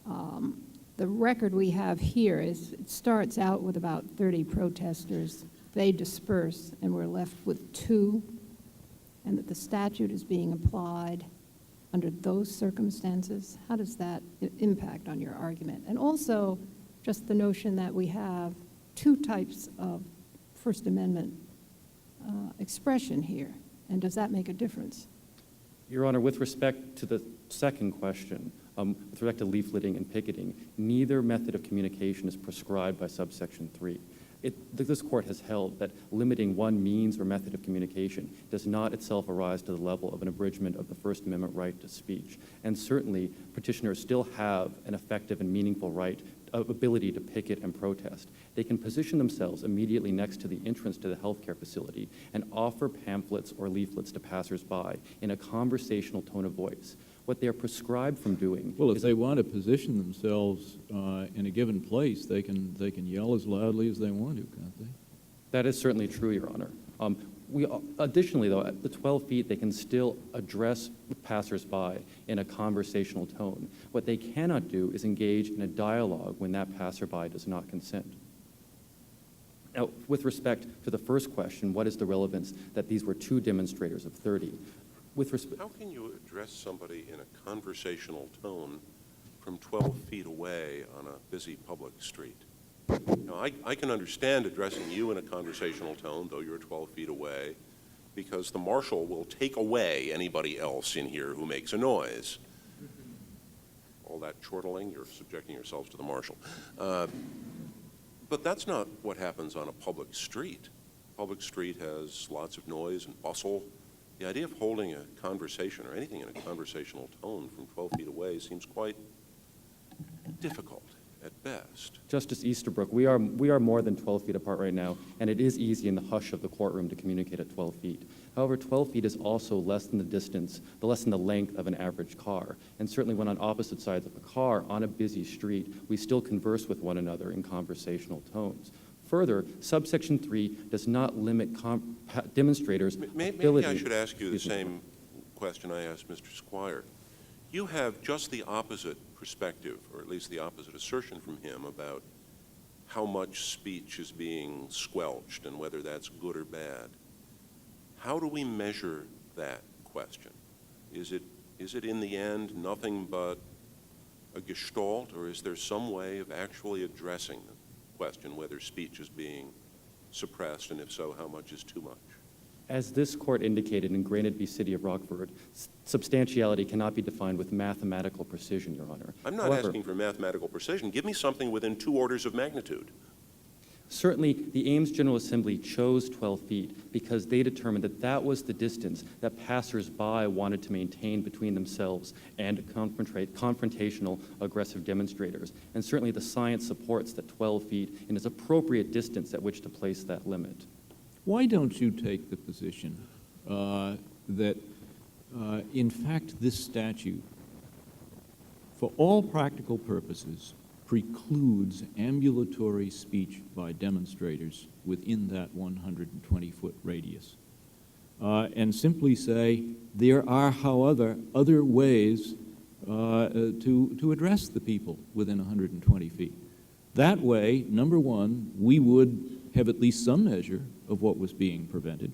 the record we have here is, it starts out with about 30 protesters, they disperse, and we're left with 2, and that the statute is being applied under those circumstances? How does that impact on your argument? And also, just the notion that we have 2 types of First Amendment expression here, and does that make a difference? Your Honor, with respect to the second question, with respect to leafleting and picketing, neither method of communication is prescribed by subsection 3. This court has held that limiting one means or method of communication does not itself arise to the level of an abridgment of the First Amendment right to speech. And certainly, petitioners still have an effective and meaningful right of ability to picket and protest. They can position themselves immediately next to the entrance to the healthcare facility and offer pamphlets or leaflets to passersby in a conversational tone of voice. What they are prescribed from doing... Well, if they want to position themselves in a given place, they can yell as loudly as they want to, can't they? That is certainly true, Your Honor. Additionally, though, at the 12 feet, they can still address passersby in a conversational tone. What they cannot do is engage in a dialogue when that passerby does not consent. Now, with respect to the first question, what is the relevance that these were 2 demonstrators of 30? How can you address somebody in a conversational tone from 12 feet away on a busy public street? Now, I can understand addressing you in a conversational tone, though you're 12 feet away, because the marshal will take away anybody else in here who makes a noise. All that chortling, you're subjecting yourselves to the marshal. But that's not what happens on a public street. Public street has lots of noise and bustle. The idea of holding a conversation or anything in a conversational tone from 12 feet away seems quite difficult at best. Justice Easterbrook, we are more than 12 feet apart right now, and it is easy in the hush of the courtroom to communicate at 12 feet. However, 12 feet is also less than the distance, less than the length of an average car. And certainly when on opposite sides of a car on a busy street, we still converse with one another in conversational tones. Further, subsection 3 does not limit demonstrators' ability... Maybe I should ask you the same question I asked Mr. Squire. You have just the opposite perspective, or at least the opposite assertion from him about how much speech is being squelched and whether that's good or bad. How do we measure that question? Is it in the end nothing but a gestalt, or is there some way of actually addressing the question whether speech is being suppressed, and if so, how much is too much? As this court indicated in Granite v. City of Rockford, substantiality cannot be defined with mathematical precision, Your Honor. I'm not asking for mathematical precision. Give me something within 2 orders of magnitude. Certainly, the Ames General Assembly chose 12 feet because they determined that that was the distance that passersby wanted to maintain between themselves and confrontational, aggressive demonstrators. And certainly the science supports that 12 feet is an appropriate distance at which to place that limit. Why don't you take the position that, in fact, this statute for all practical purposes, precludes ambulatory speech by demonstrators within that 120-foot radius. And simply say, there are, however, other ways to address the people within 120 feet. That way, number one, we would have at least some measure of what was being prevented.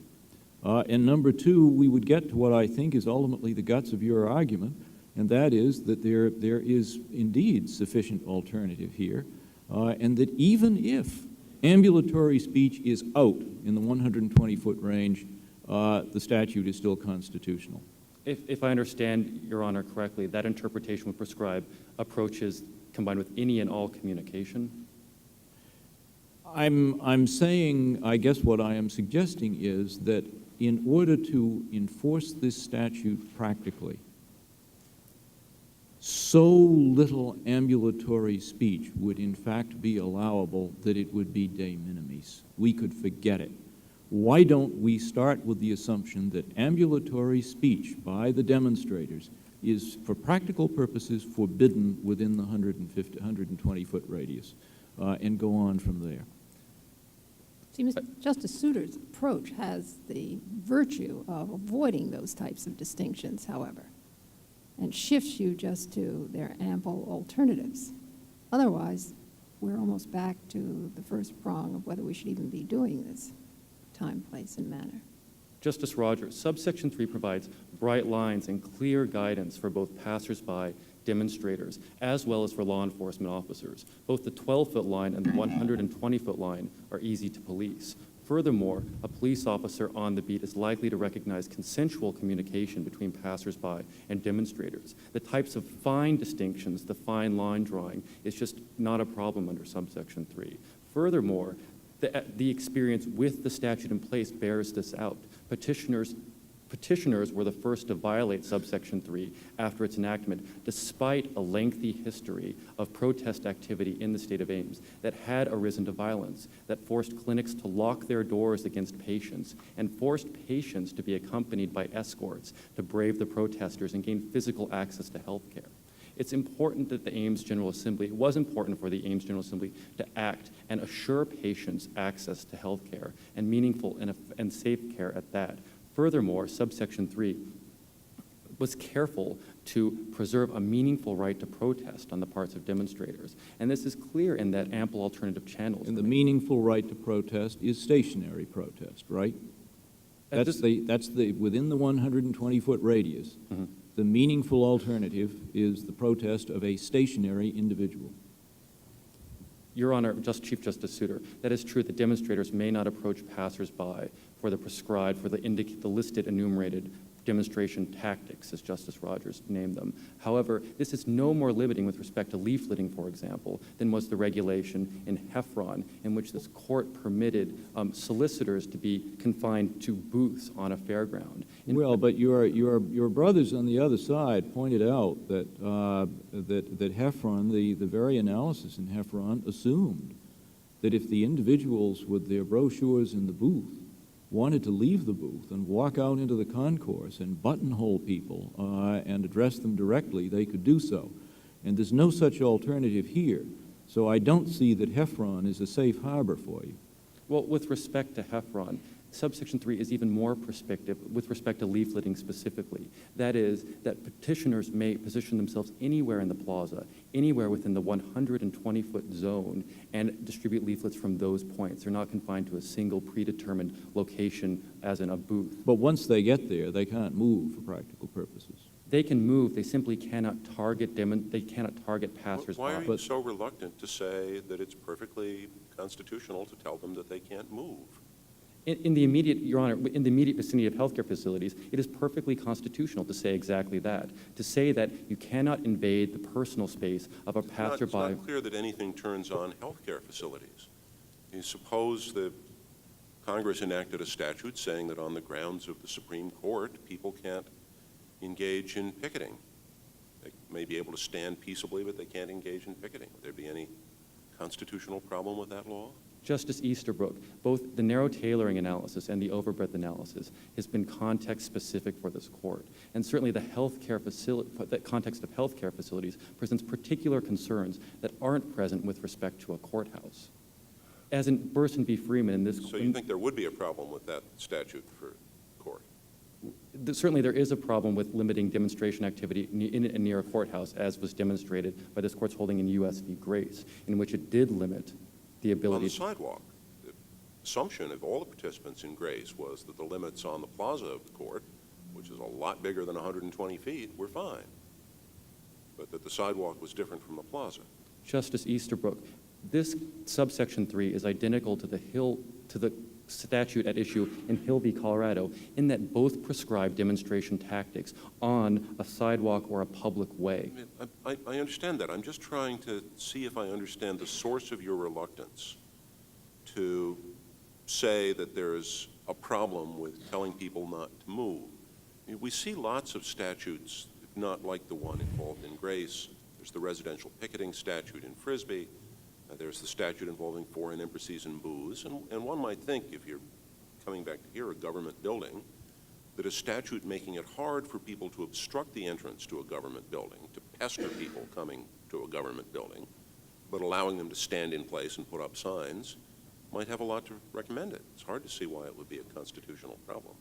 And number two, we would get to what I think is ultimately the guts of your argument, and that is that there is indeed sufficient alternative here, and that even if ambulatory speech is out in the 120-foot range, the statute is still constitutional. If I understand Your Honor correctly, that interpretation would prescribe approaches combined with any and all communication? I'm saying, I guess what I am suggesting is that in order to enforce this statute practically, so little ambulatory speech would in fact be allowable that it would be de minimis. We could forget it. Why don't we start with the assumption that ambulatory speech by the demonstrators is, for practical purposes, forbidden within the 120-foot radius, and go on from there? See, Justice Souter's approach has the virtue of avoiding those types of distinctions, however, and shifts you just to their ample alternatives. Otherwise, we're almost back to the first prong of whether we should even be doing this: time, place, and manner. Justice Rogers, subsection 3 provides bright lines and clear guidance for both passersby, demonstrators, as well as for law enforcement officers. Both the 12-foot line and the 120-foot line are easy to police. Furthermore, a police officer on the beat is likely to recognize consensual communication between passersby and demonstrators. The types of fine distinctions, the fine line drawing, is just not a problem under subsection 3. Furthermore, the experience with the statute in place bears this out. Petitioners were the first to violate subsection 3 after its enactment, despite a lengthy history of protest activity in the state of Ames that had arisen to violence, that forced clinics to lock their doors against patients and forced patients to be accompanied by escorts to brave the protesters and gain physical access to health care. It's important that the Ames General Assembly, it was important for the Ames General Assembly to act and assure patients access to health care and meaningful and safe care at that. Furthermore, subsection 3 was careful to preserve a meaningful right to protest on the parts of demonstrators. And this is clear in that ample alternative channels. And the meaningful right to protest is stationary protest, right? That's the within the 120-foot radius. Mm-hmm. The meaningful alternative is the protest of a stationary individual. Your Honor, Chief Justice Souter, that is true that demonstrators may not approach passersby for the prescribed, for the listed enumerated demonstration tactics, as Justice Rogers named them. However, this is no more limiting with respect to leafleting, for example, than was the regulation in Heffron, in which this court permitted solicitors to be confined to booths on a fairground. Well, but your brothers on the other side pointed out that that Heffron, the very analysis in Heffron, assumed that if the individuals with their brochures in the booth wanted to leave the booth and walk out into the concourse and buttonhole people and address them directly, they could do so. And there's no such alternative here. So I don't see that Heffron is a safe harbor for you. Well, with respect to Heffron, subsection 3 is even more prescriptive with respect to leafleting specifically. That is, that petitioners may position themselves anywhere in the plaza, anywhere within the 120-foot zone, and distribute leaflets from those points. They're not confined to a single predetermined location, as in a booth. But once they get there, they can't move for practical purposes. They can move. They simply cannot target passersby. Why are you so reluctant to say that it's perfectly constitutional to tell them that they can't move? In the immediate, Your Honor, in the immediate vicinity of healthcare facilities, it is perfectly constitutional to say exactly that. To say that you cannot invade the personal space of a passerby. It's not clear that anything turns on healthcare facilities. You suppose that Congress enacted a statute saying that on the grounds of the Supreme Court, people can't engage in picketing. They may be able to stand peaceably, but they can't engage in picketing. Would there be any constitutional problem with that law? Justice Easterbrook, both the narrow tailoring analysis and the overbreadth analysis has been context-specific for this court. And certainly the context of healthcare facilities presents particular concerns that aren't present with respect to a courthouse. As in Burson v. Freeman, in this... So you think there would be a problem with that statute for court? Certainly there is a problem with limiting demonstration activity in and near a courthouse, as was demonstrated by this court's holding in U.S. v. Grace, in which it did limit the ability... On the sidewalk, the assumption of all the participants in Grace was that the limits on the plaza of the court, which is a lot bigger than 120 feet, were fine, but that the sidewalk was different from the plaza. Justice Easterbrook, this subsection 3 is identical to the statute at issue in Hill v. Colorado, in that both prescribe demonstration tactics on a sidewalk or a public way. I understand that. I'm just trying to see if I understand the source of your reluctance to say that there's a problem with telling people not to move. I mean, we see lots of statutes, not like the one involved in Grace. There's the residential picketing statute in Frisbee. There's the statute involving foreign embassies and booze. And one might think, if you're coming back to here, a government building, that a statute making it hard for people to obstruct the entrance to a government building, to pester people coming to a government building, but allowing them to stand in place and put up signs, might have a lot to recommend it. It's hard to see why it would be a constitutional problem.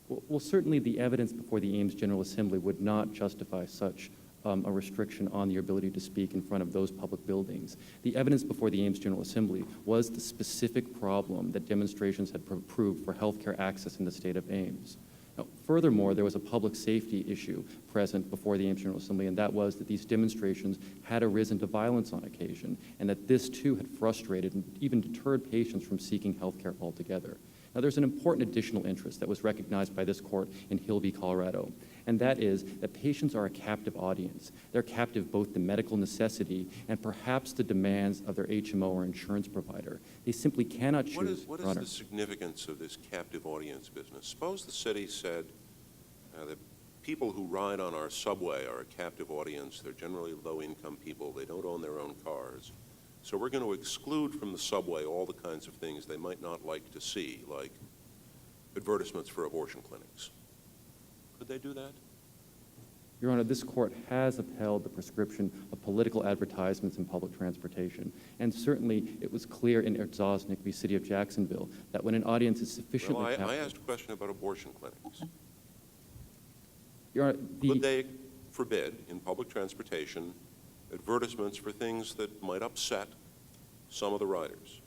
Well, certainly the evidence before the Ames General Assembly would not justify such a restriction on your ability to speak in front of those public buildings. The evidence before the Ames General Assembly was the specific problem that demonstrations had proved for healthcare access in the state of Ames. Now, furthermore, there was a public safety issue present before the Ames General Assembly, and that was that these demonstrations had arisen to violence on occasion, and that this too had frustrated and even deterred patients from seeking healthcare altogether. Now, there's an important additional interest that was recognized by this court in Hill v. Colorado, and that is that patients are a captive audience. They're captive both to medical necessity and perhaps the demands of their HMO or insurance provider. They simply cannot choose. What is the significance of this captive audience business? Suppose the city said that people who ride on our subway are a captive audience. They're generally low-income people. They don't own their own cars. So we're going to exclude from the subway all the kinds of things they might not like to see, like advertisements for abortion clinics. Could they do that? Your Honor, this court has upheld the prescription of political advertisements in public transportation. And certainly it was clear in Erzosnik v. City of Jacksonville that when an audience is sufficiently Well, I asked a question about abortion clinics. Your Honor, Could they forbid in public transportation advertisements for things that might upset some of the riders?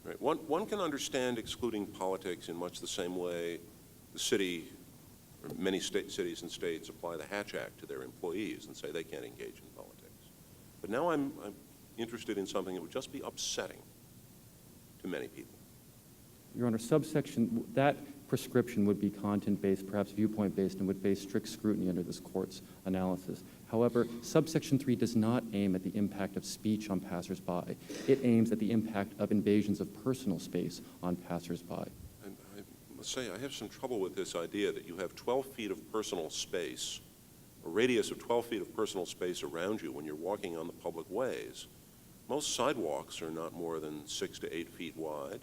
Right. One can understand excluding politics in much the same way the city, or many cities and states apply the Hatch Act to their employees and say they can't engage in politics. But now I'm interested in something that would just be upsetting to many people. Your Honor, that prescription would be content-based, perhaps viewpoint-based, and would face strict scrutiny under this court's analysis. However, subsection 3 does not aim at the impact of speech on passersby. It aims at the impact of invasions of personal space on passersby. I must say, I have some trouble with this idea that you have 12 feet of personal space, a radius of 12 feet of personal space around you when you're walking on the public ways. Most sidewalks are not more than 6 to 8 feet wide.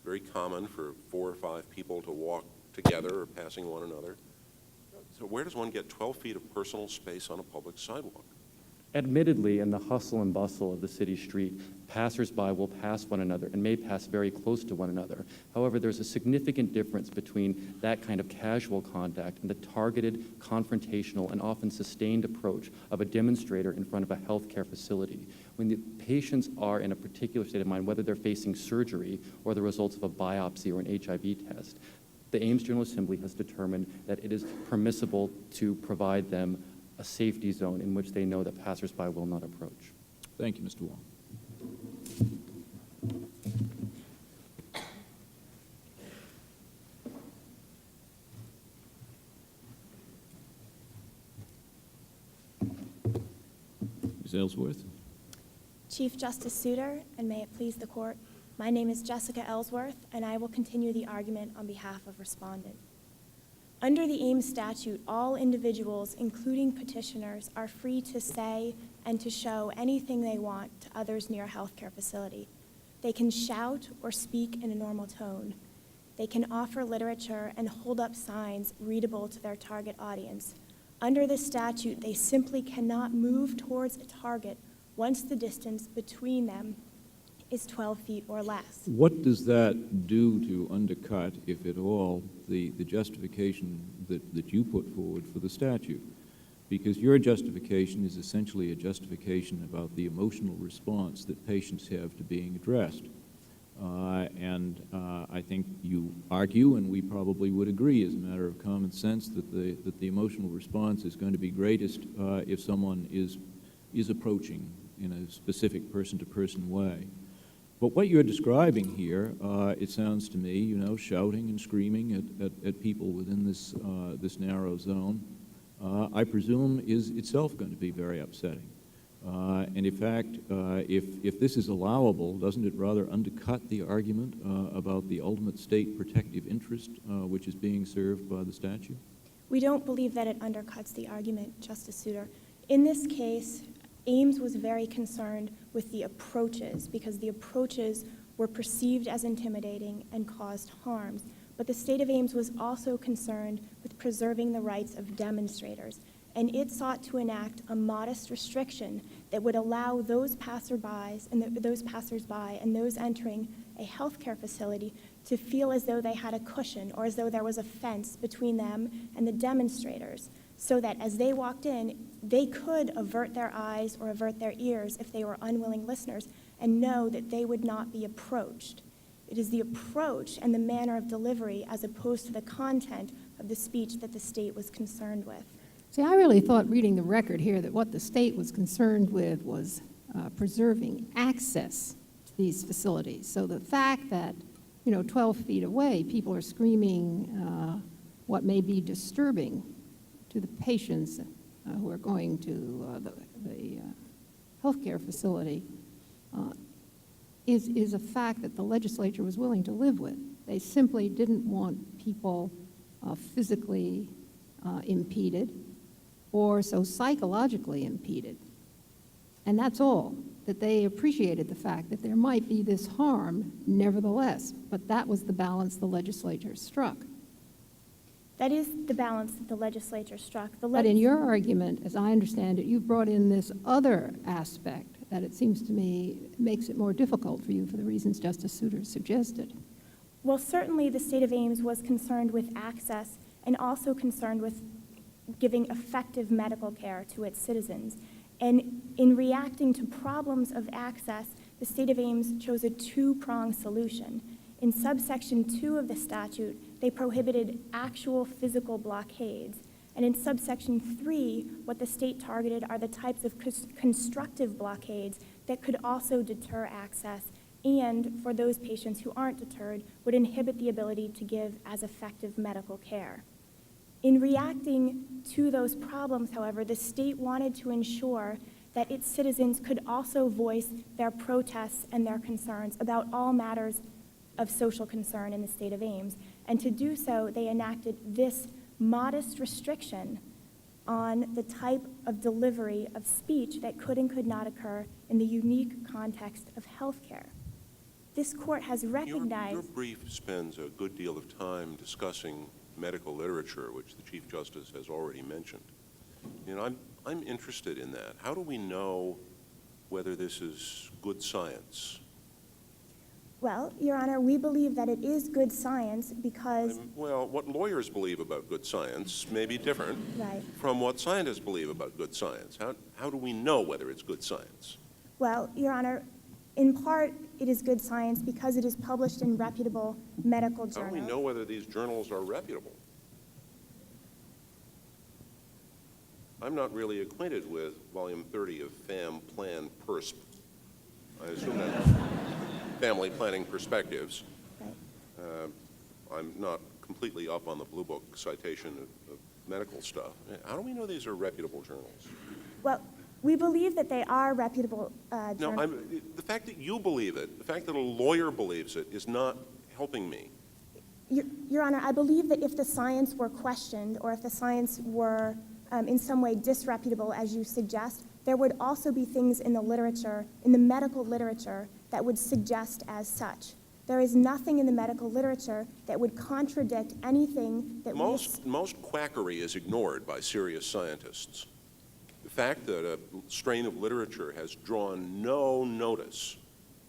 Very common for 4 or 5 people to walk together or passing one another. So where does one get 12 feet of personal space on a public sidewalk? Admittedly, in the hustle and bustle of the city street, passersby will pass one another and may pass very close to one another. However, there's a significant difference between that kind of casual contact and the targeted, confrontational, and often sustained approach of a demonstrator in front of a healthcare facility. When the patients are in a particular state of mind, whether they're facing surgery or the results of a biopsy or an HIV test, the Ames General Assembly has determined that it is permissible to provide them a safety zone in which they know that passersby will not approach. Thank you, Mr. Wall. Ms. Ellsworth. Chief Justice Souter, and may it please the court, my name is Jessica Ellsworth, and I will continue the argument on behalf of Respondent. Under the Ames statute, all individuals, including petitioners, are free to say and to show anything they want to others near a healthcare facility. They can shout or speak in a normal tone. They can offer literature and hold up signs readable to their target audience. Under this statute, they simply cannot move towards a target once the distance between them is 12 feet or less. What does that do to undercut, if at all, the justification that you put forward for the statute? Because your justification is essentially a justification about the emotional response that patients have to being addressed. I think you argue, and we probably would agree as a matter of common sense, that the emotional response is going to be greatest if someone is approaching in a specific person-to-person way. But what you're describing here, it sounds to me, shouting and screaming at people within this narrow zone, I presume is itself going to be very upsetting. And in fact, if this is allowable, doesn't it rather undercut the argument about the ultimate state protective interest which is being served by the statute? We don't believe that it undercuts the argument, Justice Souter. In this case, Ames was very concerned with the approaches because the approaches were perceived as intimidating and caused harms. But the state of Ames was also concerned with preserving the rights of demonstrators, and it sought to enact a modest restriction that would allow those passersby and those entering a healthcare facility to feel as though they had a cushion or as though there was a fence between them and the demonstrators, so that as they walked in, they could avert their eyes or avert their ears if they were unwilling listeners and know that they would not be approached. It is the approach and the manner of delivery as opposed to the content of the speech that the state was concerned with. See, I really thought reading the record here that what the state was concerned with was preserving access to these facilities. So the fact that, 12 feet away, people are screaming what may be disturbing to the patients who are going to the healthcare facility is a fact that the legislature was willing to live with. They simply didn't want people physically impeded or so psychologically impeded. And that's all, that they appreciated the fact that there might be this harm nevertheless, but that was the balance the legislature struck. That is the balance that the legislature struck. But in your argument, as I understand it, you brought in this other aspect that it seems to me makes it more difficult for you for the reasons Justice Souter suggested. Well, certainly the state of Ames was concerned with access and also concerned with giving effective medical care to its citizens. And in reacting to problems of access, the state of Ames chose a two-pronged solution. In subsection 2 of the statute, they prohibited actual physical blockades. And in subsection 3, what the state targeted are the types of constructive blockades that could also deter access and, for those patients who aren't deterred, would inhibit the ability to give as effective medical care. In reacting to those problems, however, the state wanted to ensure that its citizens could also voice their protests and their concerns about all matters of social concern in the state of Ames. And to do so, they enacted this modest restriction on the type of delivery of speech that could and could not occur in the unique context of healthcare. This court has recognized... Your brief spends a good deal of time discussing medical literature, which the Chief Justice has already mentioned. I'm interested in that. How do we know whether this is good science? Well, Your Honor, we believe that it is good science because... Well, what lawyers believe about good science may be different from what scientists believe about good science. How do we know whether it's good science? Well, Your Honor, in part, it is good science because it is published in reputable medical journals. How do we know whether these journals are reputable? I'm not really acquainted with Volume 30 of Fam Plan Persp. I assume that's Family Planning Perspectives. Right. I'm not completely up on the Blue Book citation of medical stuff. How do we know these are reputable journals? Well, we believe that they are reputable journals. No, the fact that you believe it, the fact that a lawyer believes it, is not helping me. Your Honor, I believe that if the science were questioned or if the science were in some way disreputable, as you suggest, there would also be things in the literature, in the medical literature, that would suggest as such. There is nothing in the medical literature that would contradict anything that Most quackery is ignored by serious scientists. The fact that a strain of literature has drawn no notice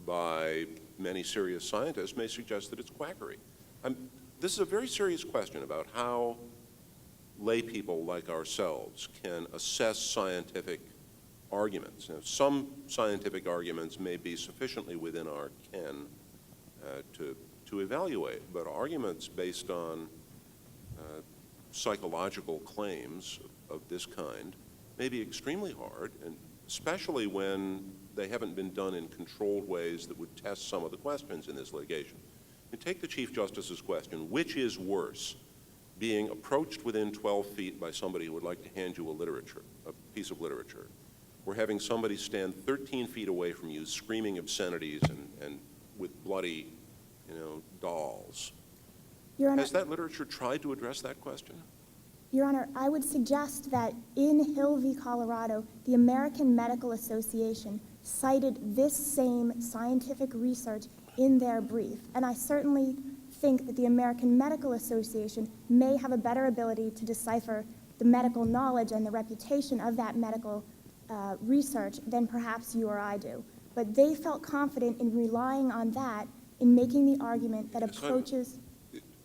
by many serious scientists may suggest that it's quackery. This is a very serious question about how lay people like ourselves can assess scientific arguments. Now, some scientific arguments may be sufficiently within our ken to evaluate, but arguments based on psychological claims of this kind may be extremely hard, and especially when they haven't been done in controlled ways that would test some of the questions in this litigation. You take the Chief Justice's question, which is worse, being approached within 12 feet by somebody who would like to hand you a piece of literature, or having somebody stand 13 feet away from you screaming obscenities and with bloody, dolls? Your Honor, Has that literature tried to address that question? Your Honor, I would suggest that in Hill v. Colorado, the American Medical Association cited this same scientific research in their brief, and I certainly think that the American Medical Association may have a better ability to decipher the medical knowledge and the reputation of that medical research than perhaps you or I do. But they felt confident in relying on that in making the argument that approaches...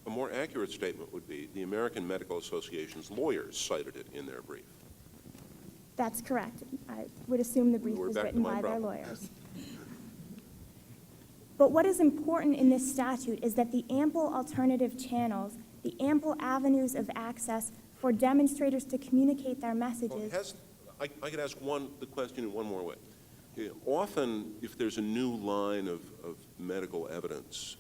A more accurate statement would be the American Medical Association's lawyers cited it in their brief. That's correct. I would assume the brief We're was back to written my by their problem. lawyers. But what is important in this statute is that the ample alternative channels, the ample avenues of access for demonstrators to communicate their messages... I could ask the question in one more way. Often, if there's a new line of medical evidence,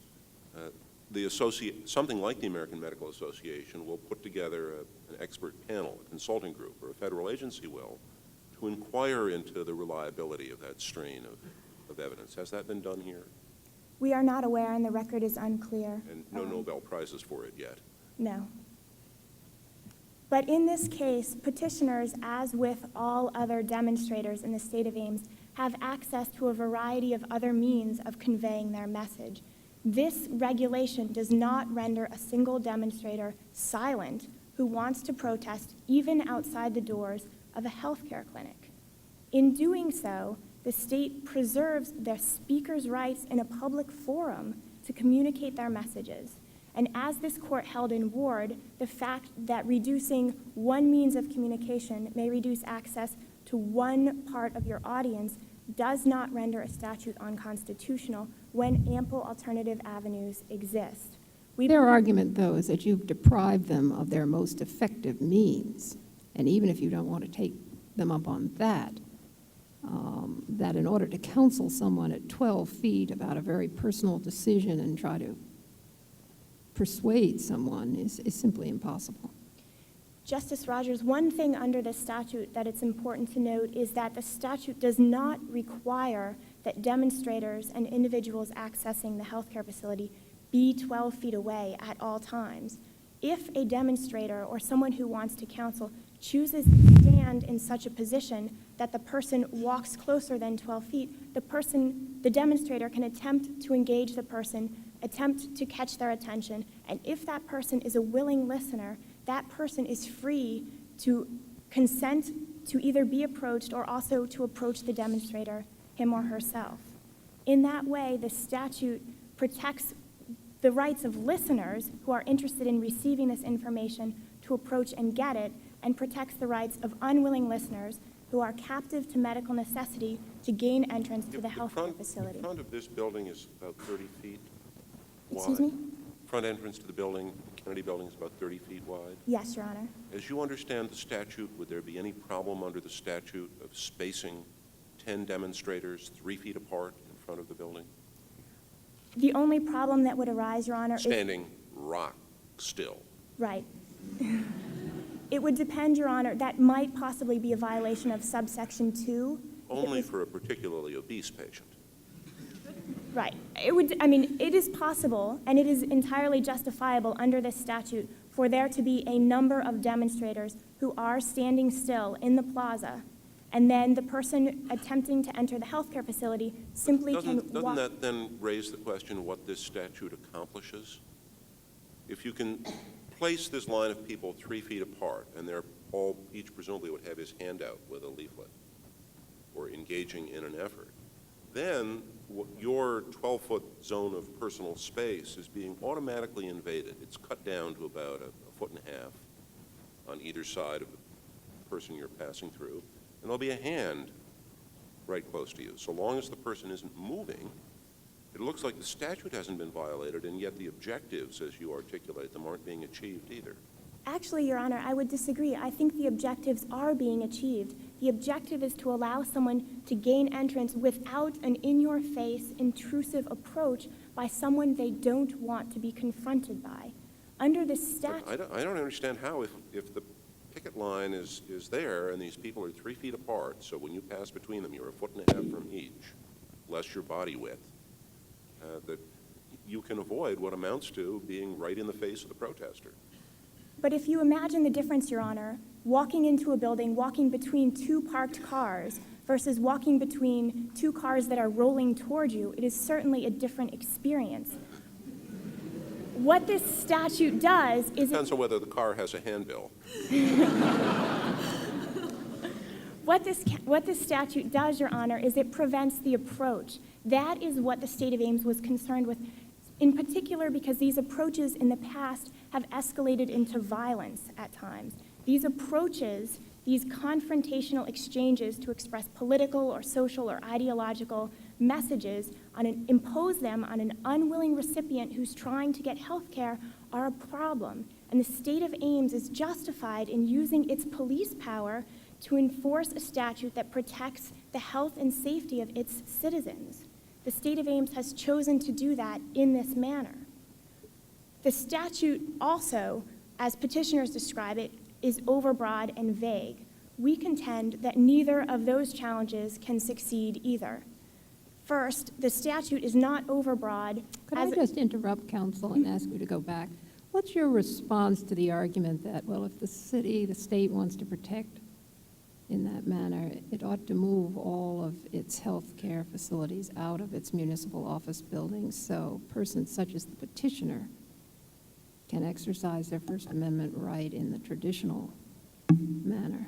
something like the American Medical Association will put together an expert panel, a consulting group, or a federal agency will, to inquire into the reliability of that strain of evidence. Has that been done here? We are not aware, and the record is unclear. And no Nobel Prizes for it yet? No. But in this case, petitioners, as with all other demonstrators in the state of Ames, have access to a variety of other means of conveying their message. This regulation does not render a single demonstrator silent who wants to protest even outside the doors of a healthcare clinic. In doing so, the state preserves their speakers' rights in a public forum to communicate their messages. And as this court held in Ward, the fact that reducing one means of communication may reduce access to one part of your audience does not render a statute unconstitutional when ample alternative avenues exist. Their argument, though, is that you've deprived them of their most effective means. And even if you don't want to take them up on that, that in order to counsel someone at 12 feet about a very personal decision and try to persuade someone is simply impossible. Justice Rogers, one thing under this statute that it's important to note is that the statute does not require that demonstrators and individuals accessing the healthcare facility be 12 feet away at all times. If a demonstrator or someone who wants to counsel chooses to stand in such a position that the person walks closer than 12 feet, the demonstrator can attempt to engage the person, attempt to catch their attention, and if that person is a willing listener, that person is free to consent to either be approached or also to approach the demonstrator, him or herself. In that way, the statute protects the rights of listeners who are interested in receiving this information to approach and get it, and protects the rights of unwilling listeners who are captive to medical necessity to gain entrance to the healthcare facility. The front of this building is about 30 feet wide. Excuse me? Front entrance to the building, Kennedy Building, is about 30 feet wide. Yes, Your Honor. As you understand the statute, would there be any problem under the statute of spacing 10 demonstrators 3 feet apart in front of the building? The only problem that would arise, Your Honor, Standing rock still. Right. It would depend, Your Honor. That might possibly be a violation of subsection 2. Only for a particularly obese patient. Right. It is possible, and it is entirely justifiable under this statute for there to be a number of demonstrators who are standing still in the plaza And then the person attempting to enter the healthcare facility simply Doesn't can walk. that then raise the question what this statute accomplishes? If you can place this line of people 3 feet apart, and they're all, each presumably would have his hand out with a leaflet or engaging in an effort, then your 12-foot zone of personal space is being automatically invaded. It's cut down to about a foot and a half on either side of the person you're passing through, and there'll be a hand right close to you. So long as the person isn't moving, it looks like the statute hasn't been violated, and yet the objectives, as you articulate them, aren't being achieved either. Actually, Your Honor, I would disagree. I think the objectives are being achieved. The objective is to allow someone to gain entrance without an in-your-face, intrusive approach by someone they don't want to be confronted by. Under this statute... I don't understand how, if the picket line is there and these people are 3 feet apart, so when you pass between them, you're a foot and a half from each, less your body width, that you can avoid what amounts to being right in the face of the protester. But if you imagine the difference, Your Honor, walking into a building, walking between 2 parked cars versus walking between 2 cars that are rolling toward you, it is certainly a different experience. What this statute does is... Depends on whether the car has a handbill. What this statute does, Your Honor, is it prevents the approach. That is what the state of Ames was concerned with, in particular because these approaches in the past have escalated into violence at times. These approaches, these confrontational exchanges to express political or social or ideological messages, impose them on an unwilling recipient who's trying to get health care are a problem. And the state of Ames is justified in using its police power to enforce a statute that protects the health and safety of its citizens. The state of Ames has chosen to do that in this manner. The statute also, as petitioners describe it, is overbroad and vague. We contend that neither of those challenges can succeed either. First, the statute is not overbroad. Could I just interrupt, counsel, and ask you to go back? What's your response to the argument that, well, if the state wants to protect in that manner, it ought to move all of its health care facilities out of its municipal office buildings so persons such as the petitioner can exercise their First Amendment right in the traditional manner?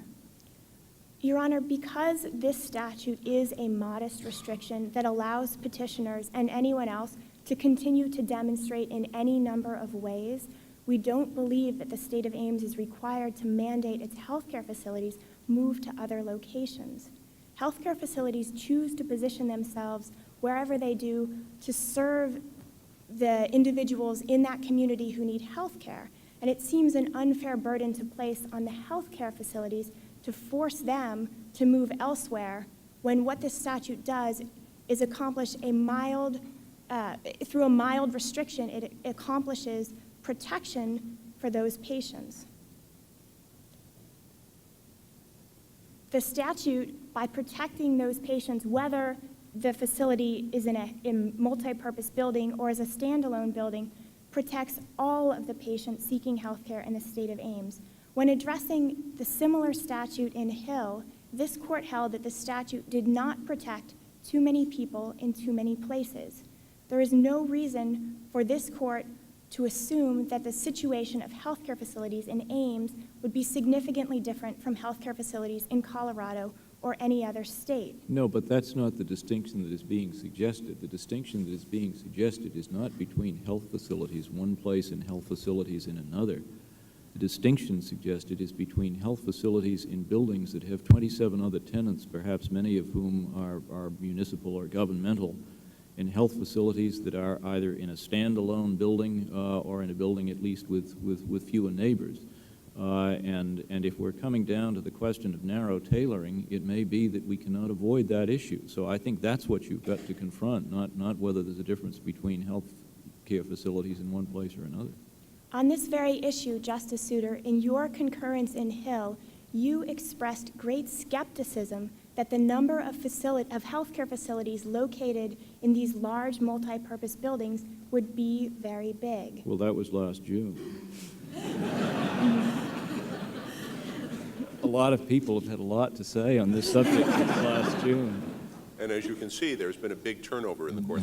Your Honor, because this statute is a modest restriction that allows petitioners and anyone else to continue to demonstrate in any number of ways, we don't believe that the state of Ames is required to mandate its healthcare facilities move to other locations. Healthcare facilities choose to position themselves wherever they do to serve the individuals in that community who need healthcare. And it seems an unfair burden to place on the healthcare facilities to force them to move elsewhere when what this statute does is accomplish a mild, through a mild restriction, it accomplishes protection for those patients. The statute, by protecting those patients, whether the facility is in a multi-purpose building or is a standalone building, protects all of the patients seeking health care in the state of Ames. When addressing the similar statute in Hill, this court held that the statute did not protect too many people in too many places. There is no reason for this court to assume that the situation of healthcare facilities in Ames would be significantly different from healthcare facilities in Colorado or any other state. No, but that's not the distinction that is being suggested. The distinction that is being suggested is not between health facilities one place and health facilities in another. The distinction suggested is between health facilities in buildings that have 27 other tenants, perhaps many of whom are municipal or governmental, and health facilities that are either in a standalone building or in a building at least with fewer neighbors. And if we're coming down to the question of narrow tailoring, it may be that we cannot avoid that issue. So I think that's what you've got to confront, not whether there's a difference between health care facilities in one place or another. On this very issue, Justice Souter, in your concurrence in Hill, you expressed great skepticism that the number of healthcare facilities located in these large multi-purpose buildings would be very big. Well, that was last June. lot of people have had a lot to say on this subject since last June. And as you can see, there's been a big turnover in the court.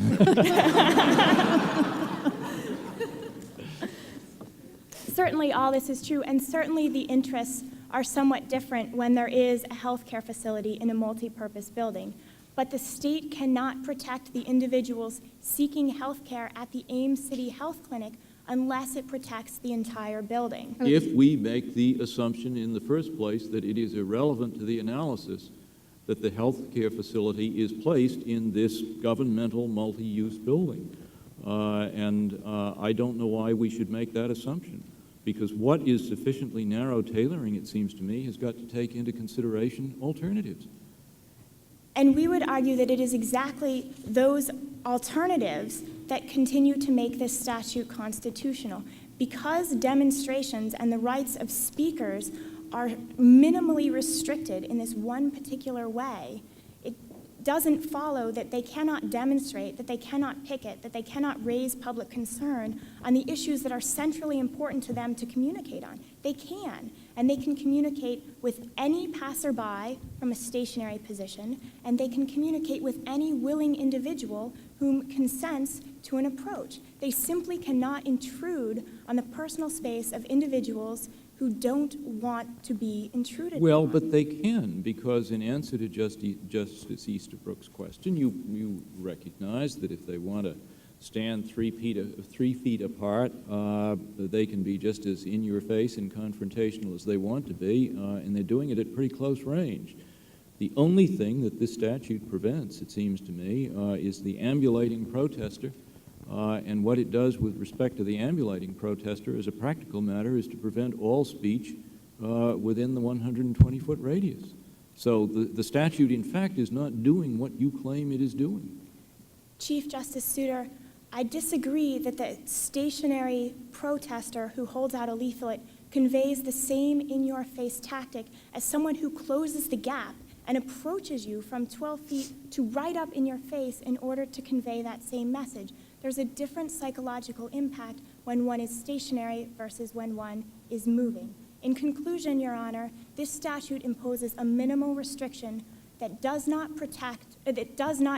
Certainly all this is true, and certainly the interests are somewhat different when there is a healthcare facility in a multi-purpose building. But the state cannot protect the individuals seeking healthcare at the Ames City Health Clinic unless it protects the entire building. If we make the assumption in the first place that it is irrelevant to the analysis that the health care facility is placed in this governmental multi-use building. I don't know why we should make that assumption, because what is sufficiently narrow tailoring, it seems to me, has got to take into consideration alternatives. And we would argue that it is exactly those alternatives that continue to make this statute constitutional. Because demonstrations and the rights of speakers are minimally restricted in this one particular way, it doesn't follow that they cannot demonstrate, that they cannot picket, that they cannot raise public concern on the issues that are centrally important to them to communicate on. They can, and they can communicate with any passerby from a stationary position, and they can communicate with any willing individual whom consents to an approach. They simply cannot intrude on the personal space of individuals who don't want to be intruded Well, upon. but they can, because in answer to Justice Easterbrook's question, you recognize that if they want to stand 3 feet apart, they can be just as in your face and confrontational as they want to be, and they're doing it at pretty close range. The only thing that this statute prevents, it seems to me, is the ambulating protester. And what it does with respect to the ambulating protester as a practical matter is to prevent all speech within the 120-foot radius. So the statute, in fact, is not doing what you claim it is doing. Chief Justice Souter, I disagree that the stationary protester who holds out a leaflet conveys the same in-your-face tactic as someone who closes the gap and approaches you from 12 feet to right up in your face in order to convey that same message. There's a different psychological impact when one is stationary versus when one is moving. In conclusion, Your Honor, this statute imposes a minimal restriction that does not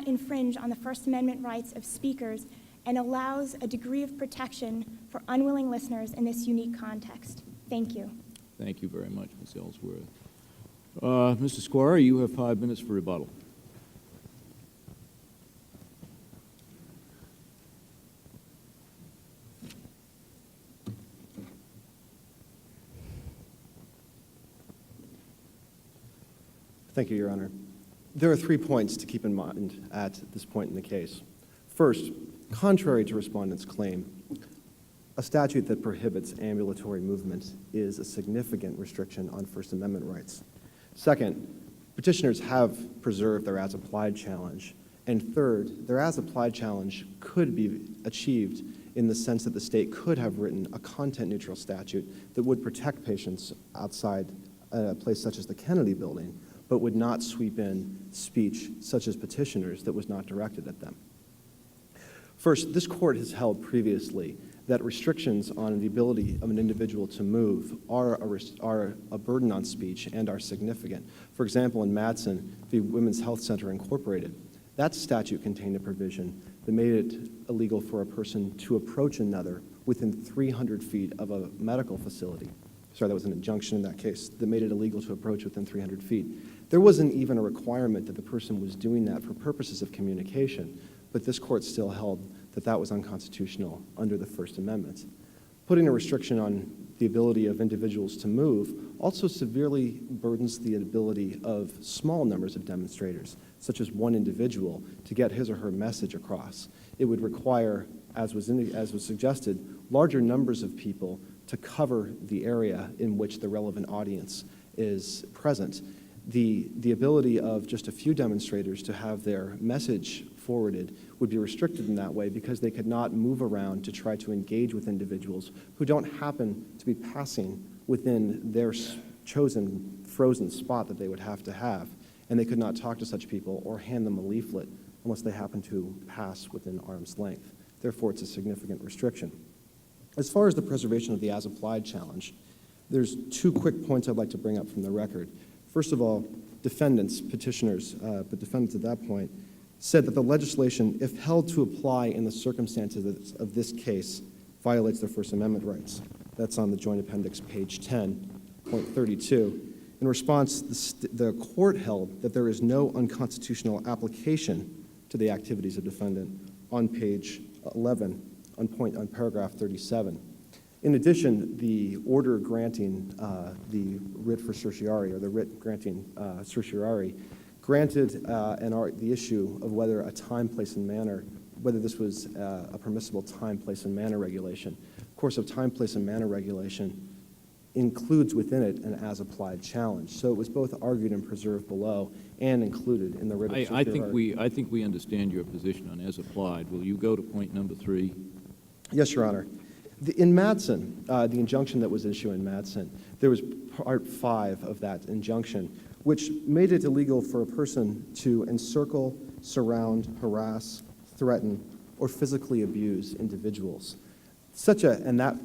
infringe on the First Amendment rights of speakers and allows a degree of protection for unwilling listeners in this unique context. Thank you. Thank you very much, Ms. Ellsworth. Mr. Squire, you have 5 minutes for rebuttal. Thank you, Your Honor. There are 3 points to keep in mind at this point in the case. First, contrary to Respondent's claim, a statute that prohibits ambulatory movement is a significant restriction on First Amendment rights. Second, petitioners have preserved their as-applied challenge. And third, their as-applied challenge could be achieved in the sense that the state could have written a content-neutral statute that would protect patients outside a place such as the Kennedy Building, but would not sweep in speech such as petitioners that was not directed at them. First, this court has held previously that restrictions on the ability of an individual to move are a burden on speech and are significant. For example, in Madsen, the Women's Health Center Incorporated, that statute contained a provision that made it illegal for a person to approach another within 300 feet of a medical facility. Sorry, that was an injunction in that case that made it illegal to approach within 300 feet. There wasn't even a requirement that the person was doing that for purposes of communication, but this court still held that that was unconstitutional under the First Amendment. Putting a restriction on the ability of individuals to move also severely burdens the ability of small numbers of demonstrators, such as one individual, to get his or her message across. It would require, as was suggested, larger numbers of people to cover the area in which the relevant audience is present. The ability of just a few demonstrators to have their message forwarded would be restricted in that way because they could not move around to try to engage with individuals who don't happen to be passing within their chosen frozen spot that they would have to have. And they could not talk to such people or hand them a leaflet unless they happen to pass within arm's length. Therefore, it's a significant restriction. As far as the preservation of the as-applied challenge, There's two quick points I'd like to bring up from the record. First of all, defendants, petitioners, but defendants at that point, said that the legislation, if held to apply in the circumstances of this case, violates their First Amendment rights. That's on the Joint Appendix, page 10.32. In response, the court held that there is no unconstitutional application to the activities of defendant on page 11, on paragraph 37. In addition, the order granting the writ for certiorari, or the writ granting certiorari, granted the issue of whether a time, place, and manner, whether this was a permissible time, place, and manner regulation. Of course, a time, place, and manner regulation includes within it an as-applied challenge. So it was both argued and preserved below and included in the writ of certiorari. I think we understand your position on as applied. Will you go to point number 3? Yes, Your Honor. In Madsen, the injunction that was issued in Madsen, there was part 5 of that injunction, which made it illegal for a person to encircle, surround, harass, threaten, or physically abuse individuals. And that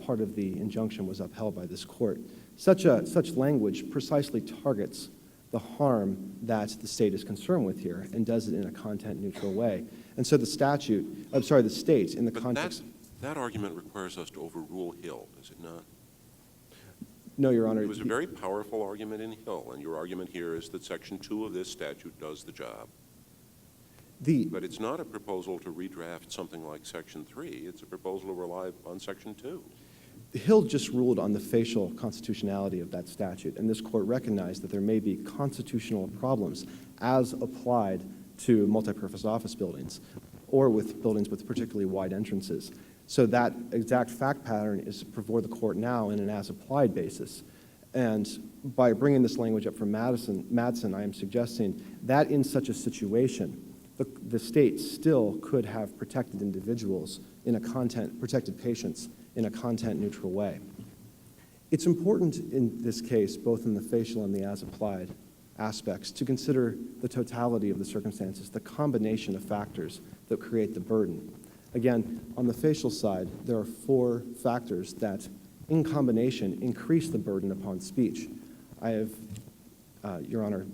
part of the injunction was upheld by this court. Such language precisely targets the harm that the state is concerned with here and does it in a content-neutral way. And so the state, in the context... That argument requires us to overrule Hill, does it not? No, Your Honor. It was a very powerful argument in Hill, and your argument here is that Section 2 of this statute does the job. But it's not a proposal to redraft something like Section 3. It's a proposal to rely on Section 2. Hill just ruled on the facial constitutionality of that statute, and this court recognized that there may be constitutional problems as applied to multipurpose office buildings or with buildings with particularly wide entrances. So that exact fact pattern is before the court now in an as-applied basis. And by bringing this language up from Madsen, I am suggesting that in such a situation, the state still could have protected individuals protected patients in a content-neutral way. It's important in this case, both in the facial and the as-applied aspects, to consider the totality of the circumstances, the combination of factors that create the burden. Again, on the facial side, there are 4 factors that, in combination, increase the burden upon speech. I have, Your Honor,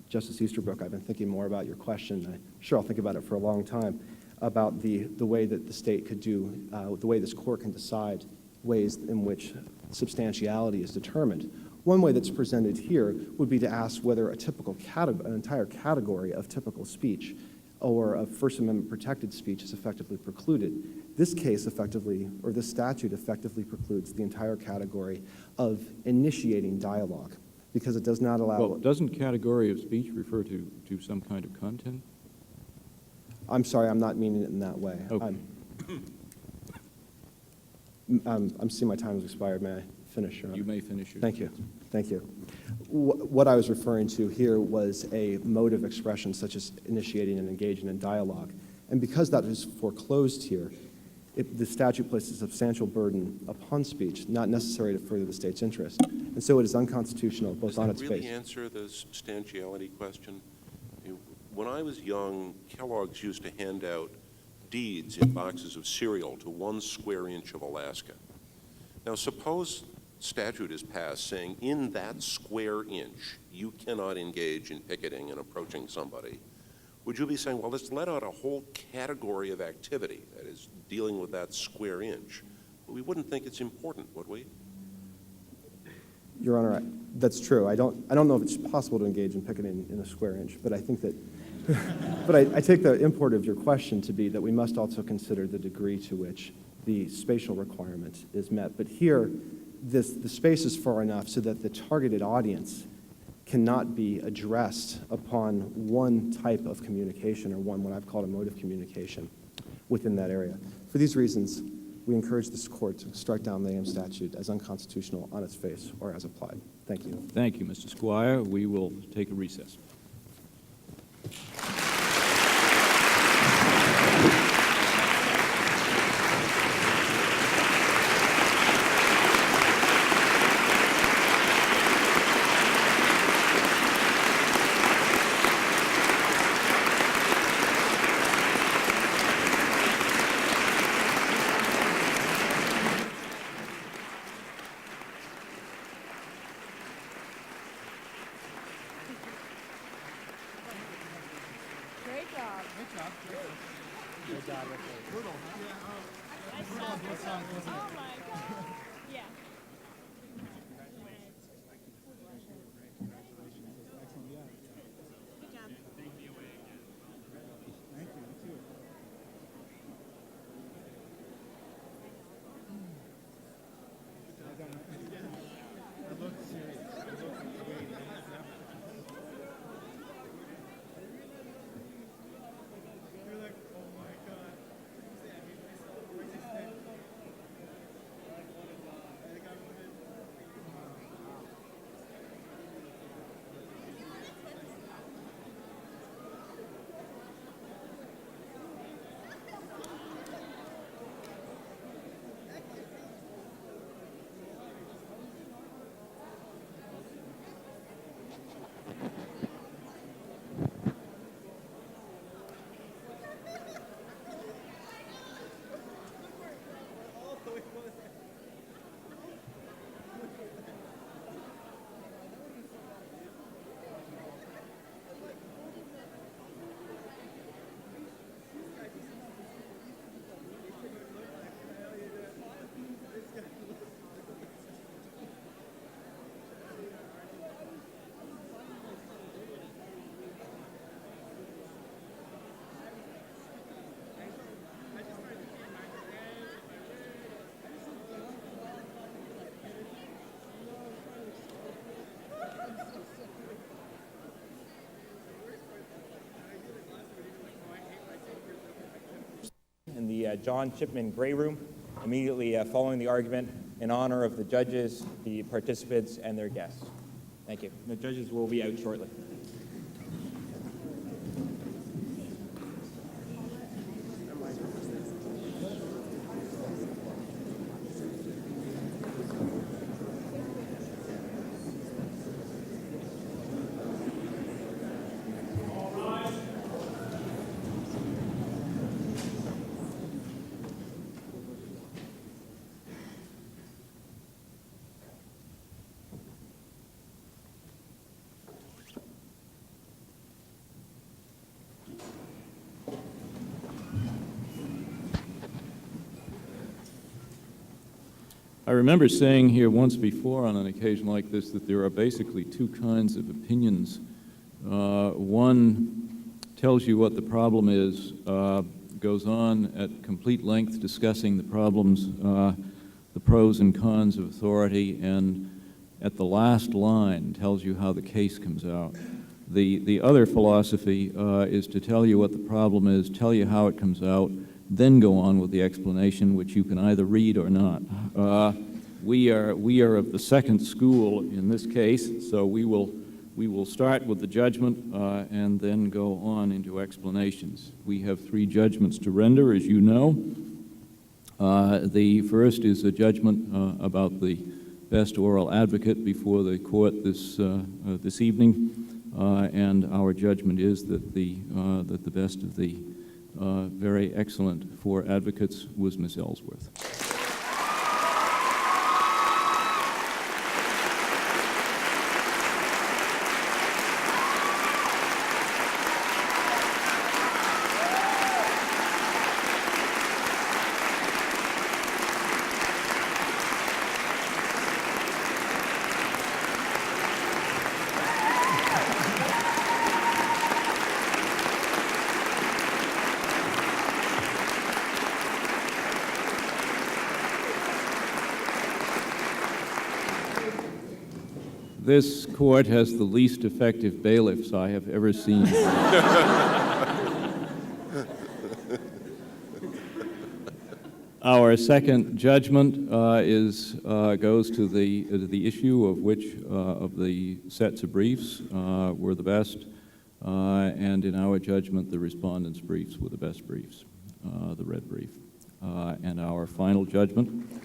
Justice Easterbrook, I've been thinking more about your question. I'm sure I'll think about it for a long time, about the way that the state could do, the way this court can decide ways in which substantiality is determined. One way that's presented here would be to ask whether an entire category of typical speech or of First Amendment protected speech is effectively precluded. This case effectively, or this statute effectively precludes the entire category of initiating dialogue because it does not allow... Well, doesn't category of speech refer to some kind of content? I'm sorry, I'm not meaning it in that way. Okay. I'm seeing my time has expired. May I finish, Your Honor? You may finish your Thank you. Thank you. What I was referring to here was a mode of expression such as initiating and engaging in dialogue. And because that is foreclosed here, the statute places a substantial burden upon speech, not necessary to further the state's interest. And so it is unconstitutional, both on its face. Does that really answer the substantiality question? When I was young, Kellogg's used to hand out deeds in boxes of cereal to 1 square inch of Alaska. Now, suppose statute is passed saying in that square inch, you cannot engage in picketing and approaching somebody. Would you be saying, well, let's let out a whole category of activity that is dealing with that square inch? But we wouldn't think it's important, would we? Your Honor, that's true. I don't know if it's possible to engage in picketing in a square inch, but I think that, but I take the import of your question to be that we must also consider the degree to which the spatial requirement is met. But here, the space is far enough so that the targeted audience cannot be addressed upon one type of communication or what I've called a mode of communication within that area. For these reasons, we encourage this court to strike down the Ames statute as unconstitutional on its face or as applied. Thank you. Thank you, Mr. Squire. We will take a recess. In the John Chipman Gray Room, immediately following the argument, in honor of the judges, the participants, and their guests. Thank you. The judges will be out shortly. I remember saying here once before on an occasion like this that there are basically two kinds of opinions. One tells you what the problem is, goes on at complete length discussing the problems, the pros and cons of authority, and at the last line tells you how the case comes out. The other philosophy is to tell you what the problem is, tell you how it comes out, then go on with the explanation, which you can either read or not. We are of the second school in this case, so we will start with the judgment and then go on into explanations. We have three judgments to render, as you know. The first is a judgment about the best oral advocate before the court this evening, and our judgment is that the best of the very excellent four advocates was Ms. Ellsworth. This court has the least effective bailiffs I have ever seen. Our second judgment goes to the issue of which of the sets of briefs were the best, and in our judgment, the respondents' briefs were the best briefs, the red brief. And our final judgment.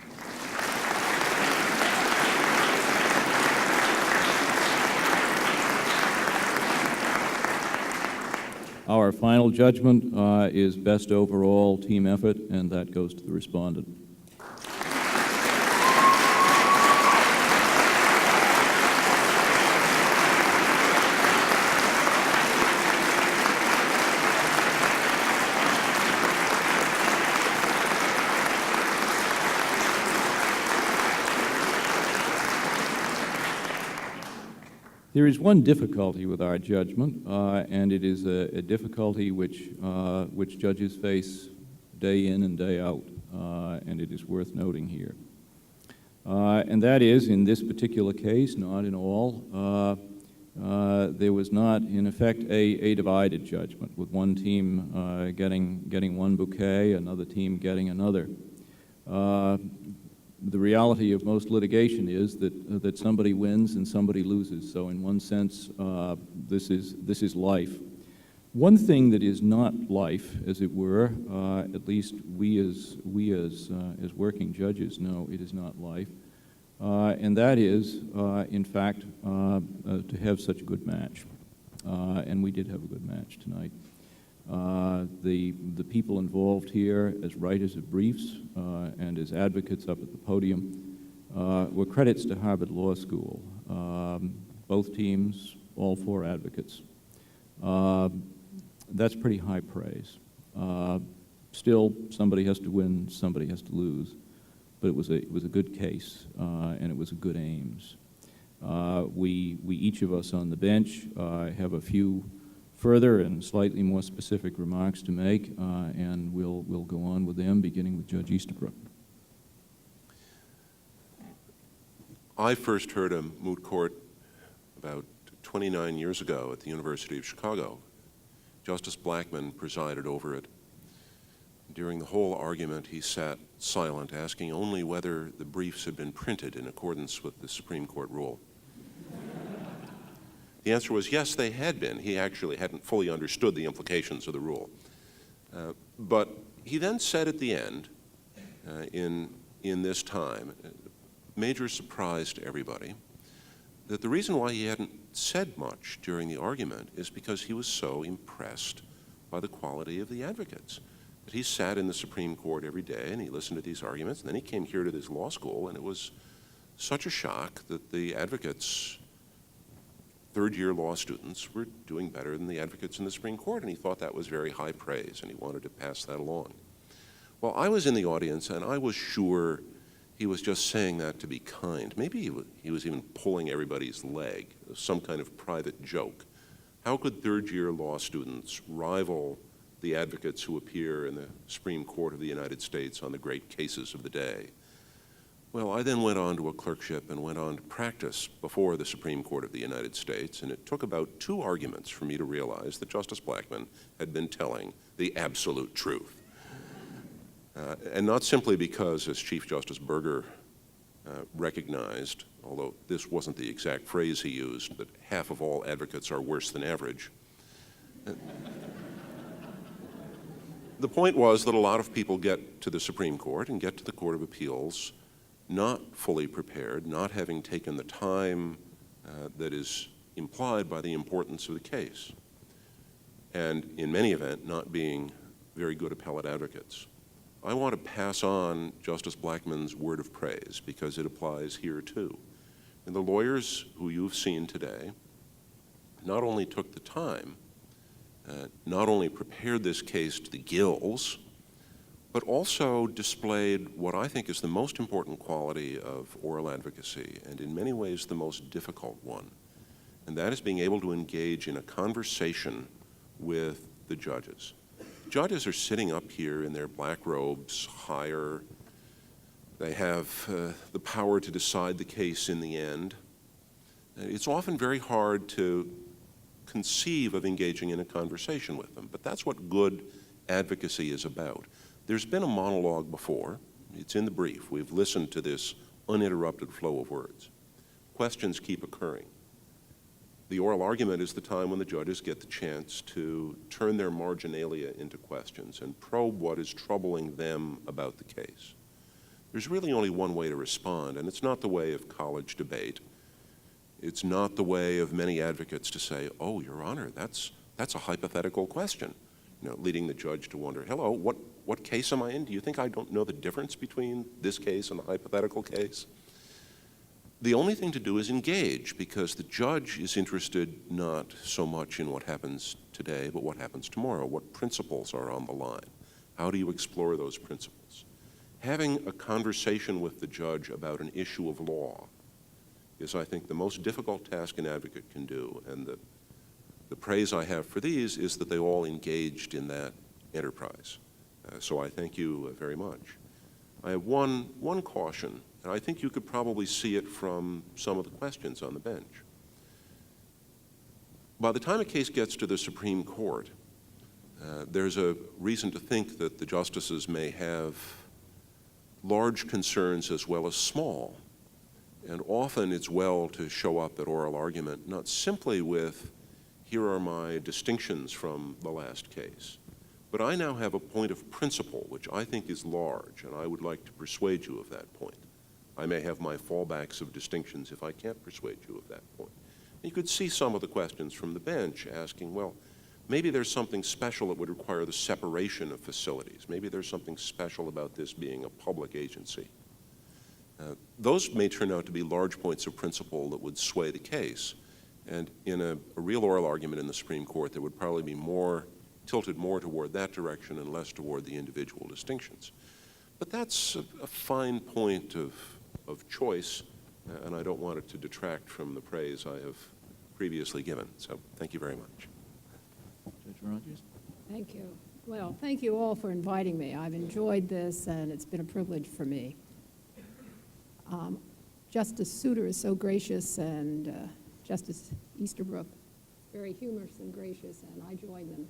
Our final judgment is best overall team effort, and that goes to the respondent. There is one difficulty with our judgment, and it is a difficulty which judges face day in and day out, and it is worth noting here. And that is, in this particular case, not in all, there was not, in effect, a divided judgment, with one team getting one bouquet, another team getting another. The reality of most litigation is that somebody wins and somebody loses. So in one sense, this is life. One thing that is not life, as it were, at least we as working judges know it is not life, and that is, in fact, to have such a good match. And we did have a good match tonight. The people involved here as writers of briefs and as advocates up at the podium were credits to Harvard Law School. Both teams, all four advocates. That's pretty high praise. Still, somebody has to win, somebody has to lose, but it was a good case, and it was a good Ames. We each of us on the bench have a few further and slightly more specific remarks to make, and we'll go on with them, beginning with Judge Easterbrook. I first heard a moot court about 29 years ago at the University of Chicago. Justice Blackmun presided over it. During the whole argument, he sat silent, asking only whether the briefs had been printed in accordance with the Supreme Court rule. The answer was yes, they had been. He actually hadn't fully understood the implications of the rule. But he then said at the end, in this time, major surprise to everybody, that the reason why he hadn't said much during the argument is because he was so impressed by the quality of the advocates. That he sat in the Supreme Court every day and he listened to these arguments, and then he came here to this law school, and it was such a shock that the advocates, third-year law students, were doing better than the advocates in the Supreme Court, and he thought that was very high praise, and he wanted to pass that along. Well, I was in the audience, and I was sure he was just saying that to be kind. Maybe he was even pulling everybody's leg, some kind of private joke. How could third-year law students rival the advocates who appear in the Supreme Court of the United States on the great cases of the day? Well, I then went on to a clerkship and went on to practice before the Supreme Court of the United States, and it took about 2 arguments for me to realize that Justice Blackmun had been telling the absolute truth. And not simply because, as Chief Justice Berger recognized, although this wasn't the exact phrase he used, that half of all advocates are worse than average. The point was that a lot of people get to the Supreme Court and get to the Court of Appeals not fully prepared, not having taken the time that is implied by the importance of the case, and in many events, not being very good appellate advocates. I want to pass on Justice Blackmun's word of praise because it applies here too. And the lawyers who you've seen today not only took the time, not only prepared this case to the gills, but also displayed what I think is the most important quality of oral advocacy, and in many ways the most difficult one, and that is being able to engage in a conversation with the judges. Judges are sitting up here in their black robes, higher. They have the power to decide the case in the end. It's often very hard to conceive of engaging in a conversation with them, but that's what good advocacy is about. There's been a monologue before. It's in the brief. We've listened to this uninterrupted flow of words. Questions keep occurring. The oral argument is the time when the judges get the chance to turn their marginalia into questions and probe what is troubling them about the case. There's really only one way to respond, and it's not the way of college debate. It's not the way of many advocates to say, oh, Your Honor, that's a hypothetical question, leading the judge to wonder, hello, what case am I in? Do you think I don't know the difference between this case and the hypothetical case? The only thing to do is engage, because the judge is interested not so much in what happens today, but what happens tomorrow. What principles are on the line? How do you explore those principles? Having a conversation with the judge about an issue of law is, I think, the most difficult task an advocate can do, and the praise I have for these is that they all engaged in that enterprise. So I thank you very much. I have one caution, and I think you could probably see it from some of the questions on the bench. By the time a case gets to the Supreme Court, there's a reason to think that the justices may have large concerns as well as small. And often it's well to show up at oral argument not simply with, here are my distinctions from the last case, but I now have a point of principle which I think is large, and I would like to persuade you of that point. I may have my fallbacks of distinctions if I can't persuade you of that point. And you could see some of the questions from the bench asking, well, maybe there's something special that would require the separation of facilities. Maybe there's something special about this being a public agency. Those may turn out to be large points of principle that would sway the case. And in a real oral argument in the Supreme Court, there would probably be tilted more toward that direction and less toward the individual distinctions. But that's a fine point of choice, and I don't want it to detract from the praise I have previously given. So thank you very much. Judge Rogers? Thank you. Well, thank you all for inviting me. I've enjoyed this, and it's been a privilege for me. Justice Souter is so gracious, and Justice Easterbrook very humorous and gracious, and I join them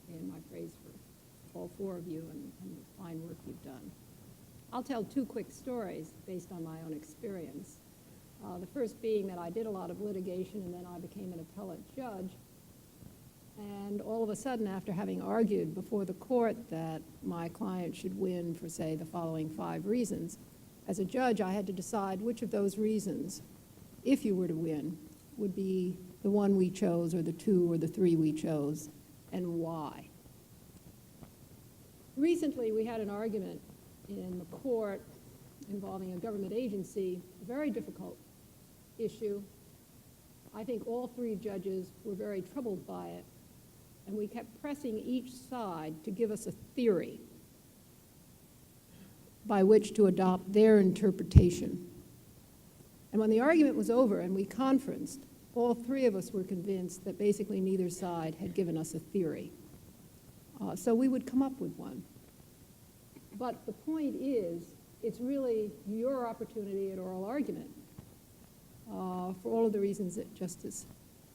in my praise for all four of you and the fine work you've done. I'll tell two quick stories based on my own experience. The first being that I did a lot of litigation, and then I became an appellate judge. And all of a sudden, after having argued before the court that my client should win for, say, the following 5 reasons, as a judge, I had to decide which of those reasons, if you were to win, would be the one we chose or the 2 or the 3 we chose, and why. Recently, we had an argument in the court involving a government agency, a very difficult issue. I think all 3 judges were very troubled by it, and we kept pressing each side to give us a theory by which to adopt their interpretation. And when the argument was over and we conferenced, all 3 of us were convinced that basically neither side had given us a theory. So we would come up with one. But the point is, it's really your opportunity at oral argument for all of the reasons that Justice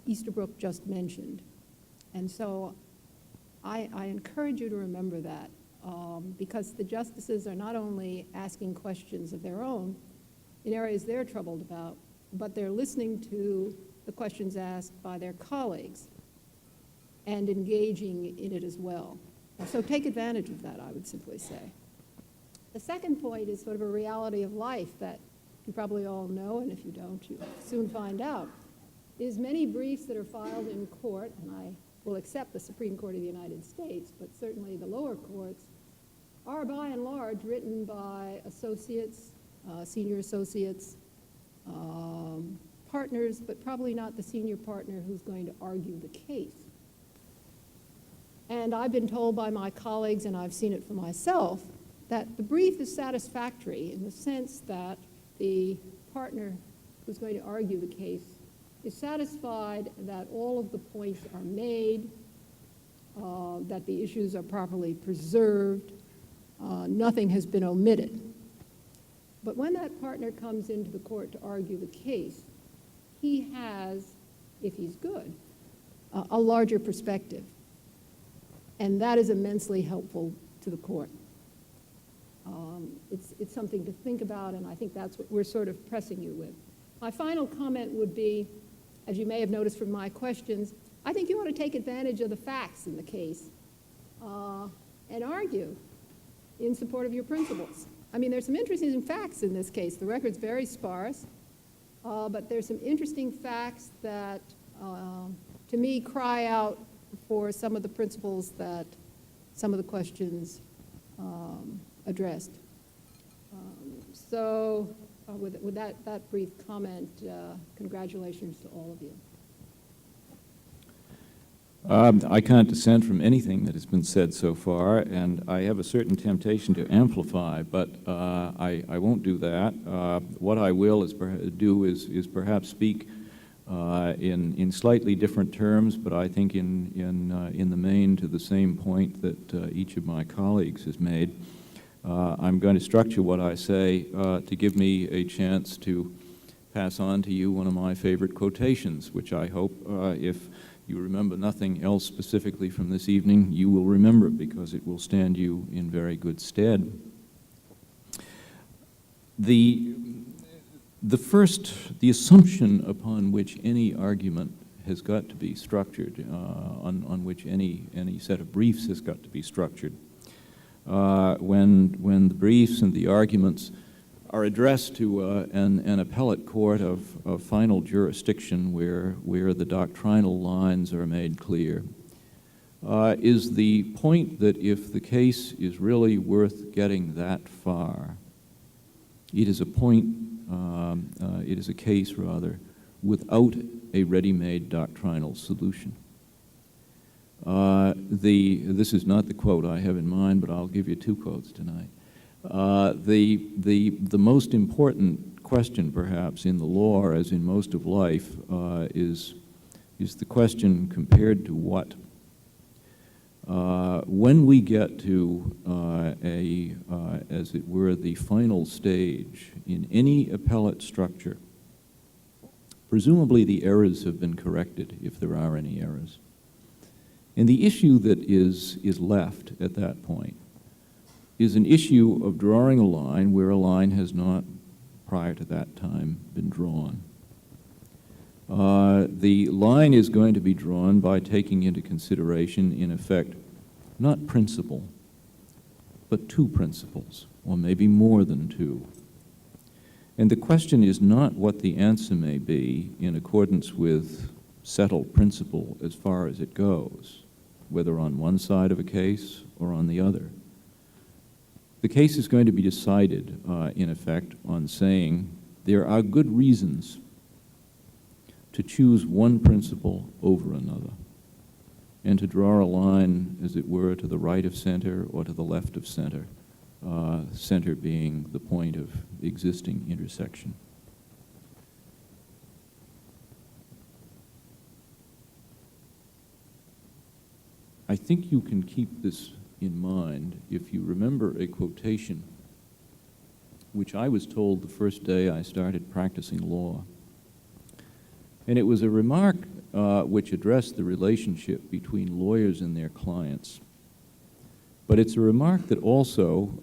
Easterbrook just mentioned. And so I encourage you to remember that because the justices are not only asking questions of their own in areas they're troubled about, but they're listening to the questions asked by their colleagues and engaging in it as well. So take advantage of that, I would simply say. The second point is sort of a reality of life that you probably all know, and if you don't, you'll soon find out, is many briefs that are filed in court, and I will accept the Supreme Court of the United States, but certainly the lower courts, are by and large written by associates, senior associates, partners, but probably not the senior partner who's going to argue the case. And I've been told by my colleagues, and I've seen it for myself, that the brief is satisfactory in the sense that the partner who's going to argue the case is satisfied that all of the points are made, that the issues are properly preserved, nothing has been omitted. But when that partner comes into the court to argue the case, he has, if he's good, a larger perspective. And that is immensely helpful to the court. It's something to think about, and I think that's what we're sort of pressing you with. My final comment would be, as you may have noticed from my questions, I think you ought to take advantage of the facts in the case and argue in support of your principles. I mean, there's some interesting facts in this case. The record's very sparse, but there's some interesting facts that, to me, cry out for some of the principles that some of the questions addressed. So with that brief comment, congratulations to all of you. I can't dissent from anything that has been said so far, and I have a certain temptation to amplify, but I won't do that. What I will do is perhaps speak in slightly different terms, but I think in the main to the same point that each of my colleagues has made. I'm going to structure what I say to give me a chance to pass on to you one of my favorite quotations, which I hope, if you remember nothing else specifically from this evening, you will remember, because it will stand you in very good stead. The assumption upon which any argument has got to be structured, on which any set of briefs has got to be structured, when the briefs and the arguments are addressed to an appellate court of final jurisdiction where the doctrinal lines are made clear, is the point that if the case is really worth getting that far, it is a case rather without a ready-made doctrinal solution. This is not the quote I have in mind, but I'll give you two quotes tonight. The most important question, perhaps, in the law, as in most of life, is the question, compared to what? When we get to as it were, the final stage in any appellate structure, presumably the errors have been corrected, if there are any errors. And the issue that is left at that point is an issue of drawing a line where a line has not, prior to that time, been drawn. The line is going to be drawn by taking into consideration, in effect, not principle, but two principles, or maybe more than two. And the question is not what the answer may be in accordance with settled principle as far as it goes, whether on one side of a case or on the other. The case is going to be decided, in effect, on saying there are good reasons to choose one principle over another, and to draw a line, as it were, to the right of center or to the left of center, center being the point of existing intersection. I think you can keep this in mind if you remember a quotation which I was told the first day I started practicing law. And it was a remark which addressed the relationship between lawyers and their clients. But it's a remark that also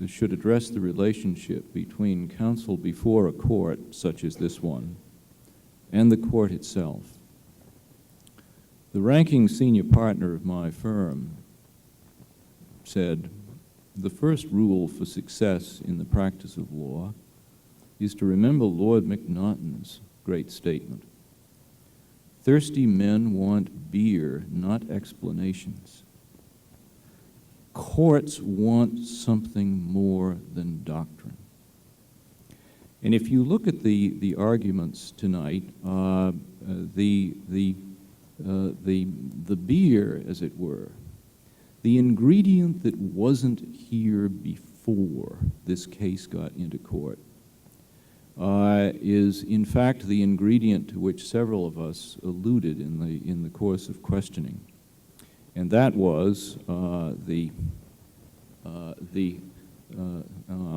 should address the relationship between counsel before a court, such as this one, and the court itself. The ranking senior partner of my firm said, "The first rule for success in the practice of law is to remember Lord MacNaughton's great statement. Thirsty men want beer, not explanations. Courts want something more than doctrine." And if you look at the arguments tonight, the beer, as it were, the ingredient that wasn't here before this case got into court, is in fact the ingredient to which several of us alluded in the course of questioning, and that was I'll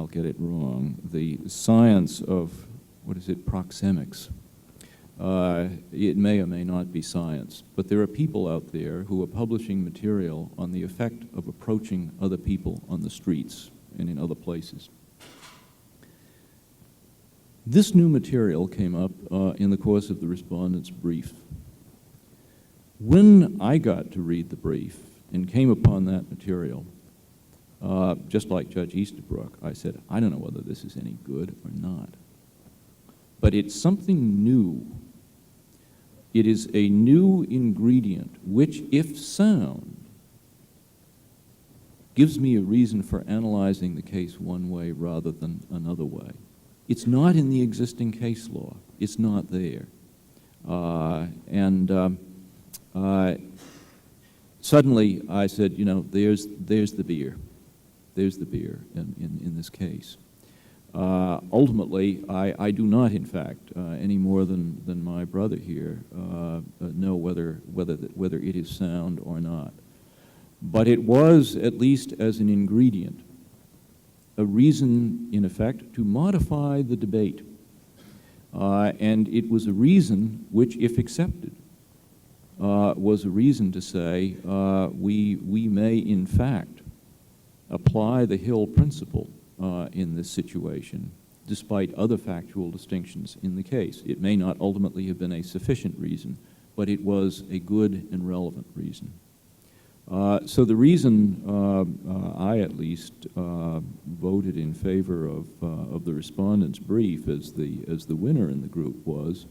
get it wrong, the science of, what is it, proxemics. It may or may not be science, but there are people out there who are publishing material on the effect of approaching other people on the streets and in other places. This new material came up in the course of the Respondent's brief. When I got to read the brief and came upon that material, just like Judge Easterbrook, I said, I don't know whether this is any good or not. But it's something new. It is a new ingredient which, if sound, gives me a reason for analyzing the case one way rather than another way. It's not in the existing case law. It's not there. Suddenly, I said, you know, there's the beer. There's the beer in this case. Ultimately, I do not, in fact, any more than my brother here, know whether it is sound or not. But it was, at least as an ingredient, a reason, in effect, to modify the debate. And it was a reason which, if accepted, was a reason to say we may, in fact, apply the Hill principle in this situation, despite other factual distinctions in the case. It may not ultimately have been a sufficient reason, but it was a good and relevant reason. So the reason I, at least, voted in favor of the respondent's brief as the winner in the group was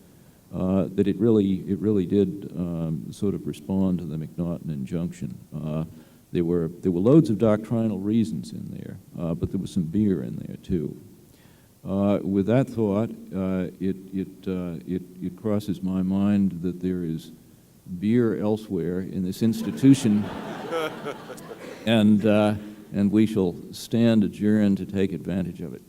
that it really did sort of respond to the McNaughton injunction. There were loads of doctrinal reasons in there, but there was some beer in there too. With that thought, it crosses my mind that there is beer elsewhere in this institution, and we shall stand adjourned to take advantage of it.